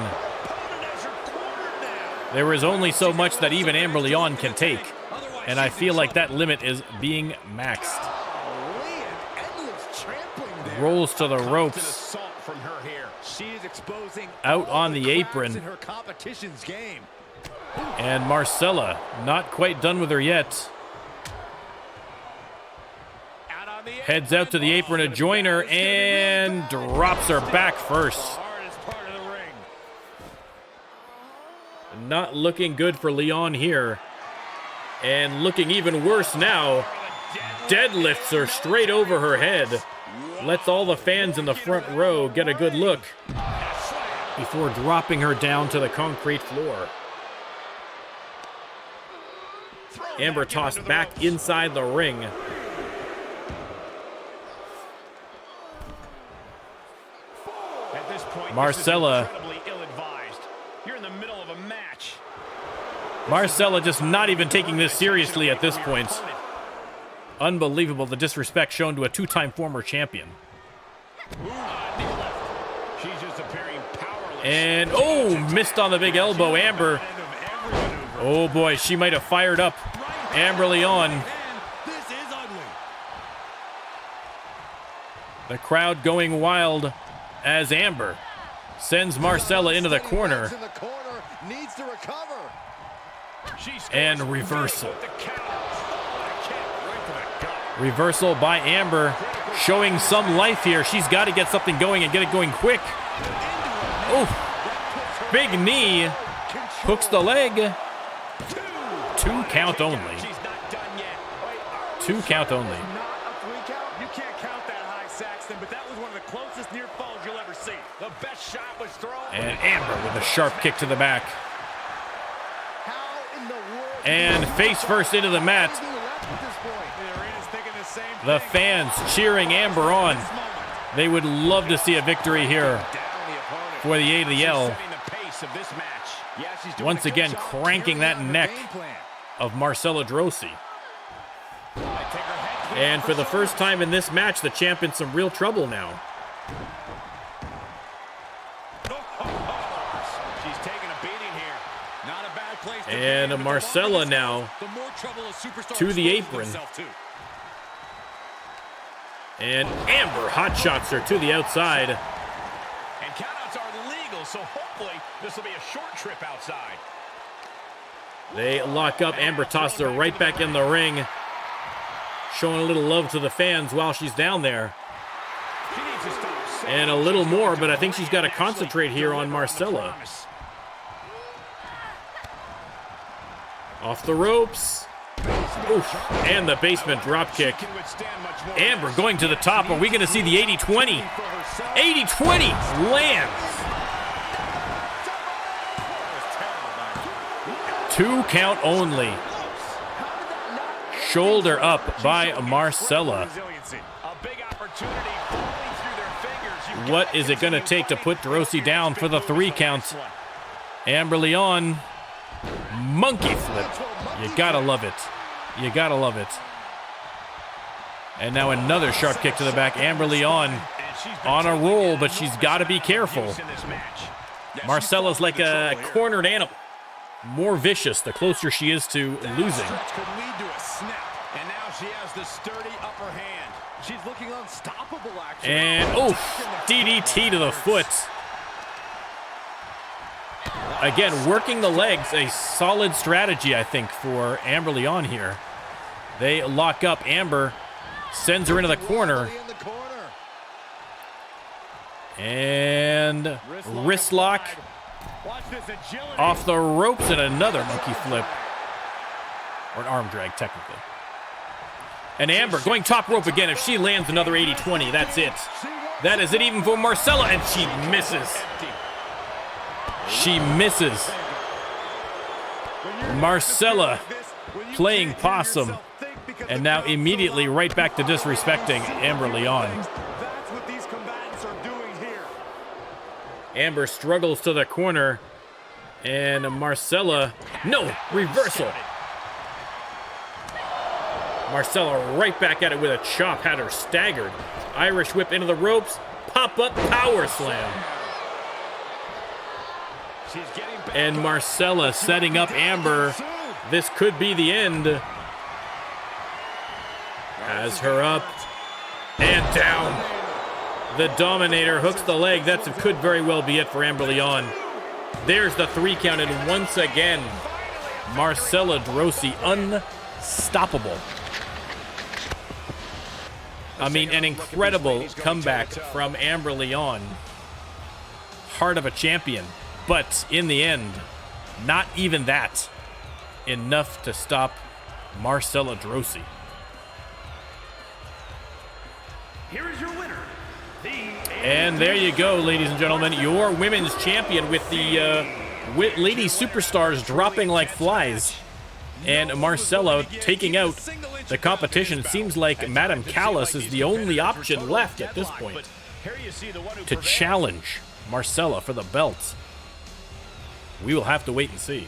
There is only so much that even Amber Leon can take. And I feel like that limit is being maxed. Rolls to the ropes. Out on the apron. And Marcella, not quite done with her yet. Heads out to the apron to join her and drops her back first. Not looking good for Leon here. And looking even worse now. Deadlifts her straight over her head. Lets all the fans in the front row get a good look before dropping her down to the concrete floor. Amber tossed back inside the ring. At this point, Marcella. You're in the middle of a match. Marcella just not even taking this seriously at this point. Unbelievable the disrespect shown to a two-time former champion. She's just appearing powerless. And, oh, missed on the big elbow, Amber. Oh, boy, she might have fired up Amber Leon. This is ugly. The crowd going wild as Amber sends Marcella into the corner. Needs to recover. And reversal. Reversal by Amber, showing some life here. She's got to get something going and get it going quick. Oh, big knee. Hooks the leg. 2 count only. 2 count only. You can't count that high, Saxton, but that was one of the closest near falls you'll ever see. The best shot was thrown. And Amber with a sharp kick to the back. And face first into the mat. The fans cheering Amber on. They would love to see a victory here for the ADL. Once again, cranking that neck of Marcella Droese. And for the first time in this match, the champ in some real trouble now. And Marcella now to the apron. And Amber hot shots her to the outside. And countouts are legal, so hopefully this will be a short trip outside. They lock up. Amber tosses her right back in the ring. Showing a little love to the fans while she's down there. And a little more, but I think she's got to concentrate here on Marcella. Off the ropes. Oof. And the basement drop kick. Amber going to the top. Are we going to see the 80-20? 80-20 lands. 2 count only. Shoulder up by Marcella. What is it going to take to put Droese down for the 3 count? Amber Leon. Monkey flip. You gotta love it. You gotta love it. And now another sharp kick to the back. Amber Leon on a roll, but she's got to be careful. Marcella's like a cornered animal. More vicious the closer she is to losing. And now she has the sturdy upper hand. She's looking unstoppable, actually. And, oof, DDT to the foot. Again, working the legs, a solid strategy, I think, for Amber Leon here. They lock up. Amber sends her into the corner. And wrist lock. Off the ropes and another monkey flip. Or an arm drag, technically. And Amber going top rope again. If she lands another 80-20, that's it. That is it even for Marcella, and she misses. She misses. Marcella playing possum. And now immediately right back to disrespecting Amber Leon. That's what these combatants are doing here. Amber struggles to the corner. And Marcella, no, reversal. Marcella right back at it with a chop, had her staggered. Irish whip into the ropes, pop-up power slam. And Marcella setting up Amber. This could be the end. Has her up and down. The Dominator hooks the leg. That could very well be it for Amber Leon. There's the 3 count, and once again, Marcella Droese unstoppable. I mean, an incredible comeback from Amber Leon. Heart of a champion. But in the end, not even that enough to stop Marcella Droese. Here is your winner. And there you go, ladies and gentlemen, your women's champion with the lady superstars dropping like flies. And Marcella taking out the competition. It seems like Madame Callis is the only option left at this point to challenge Marcella for the belt. We will have to wait and see.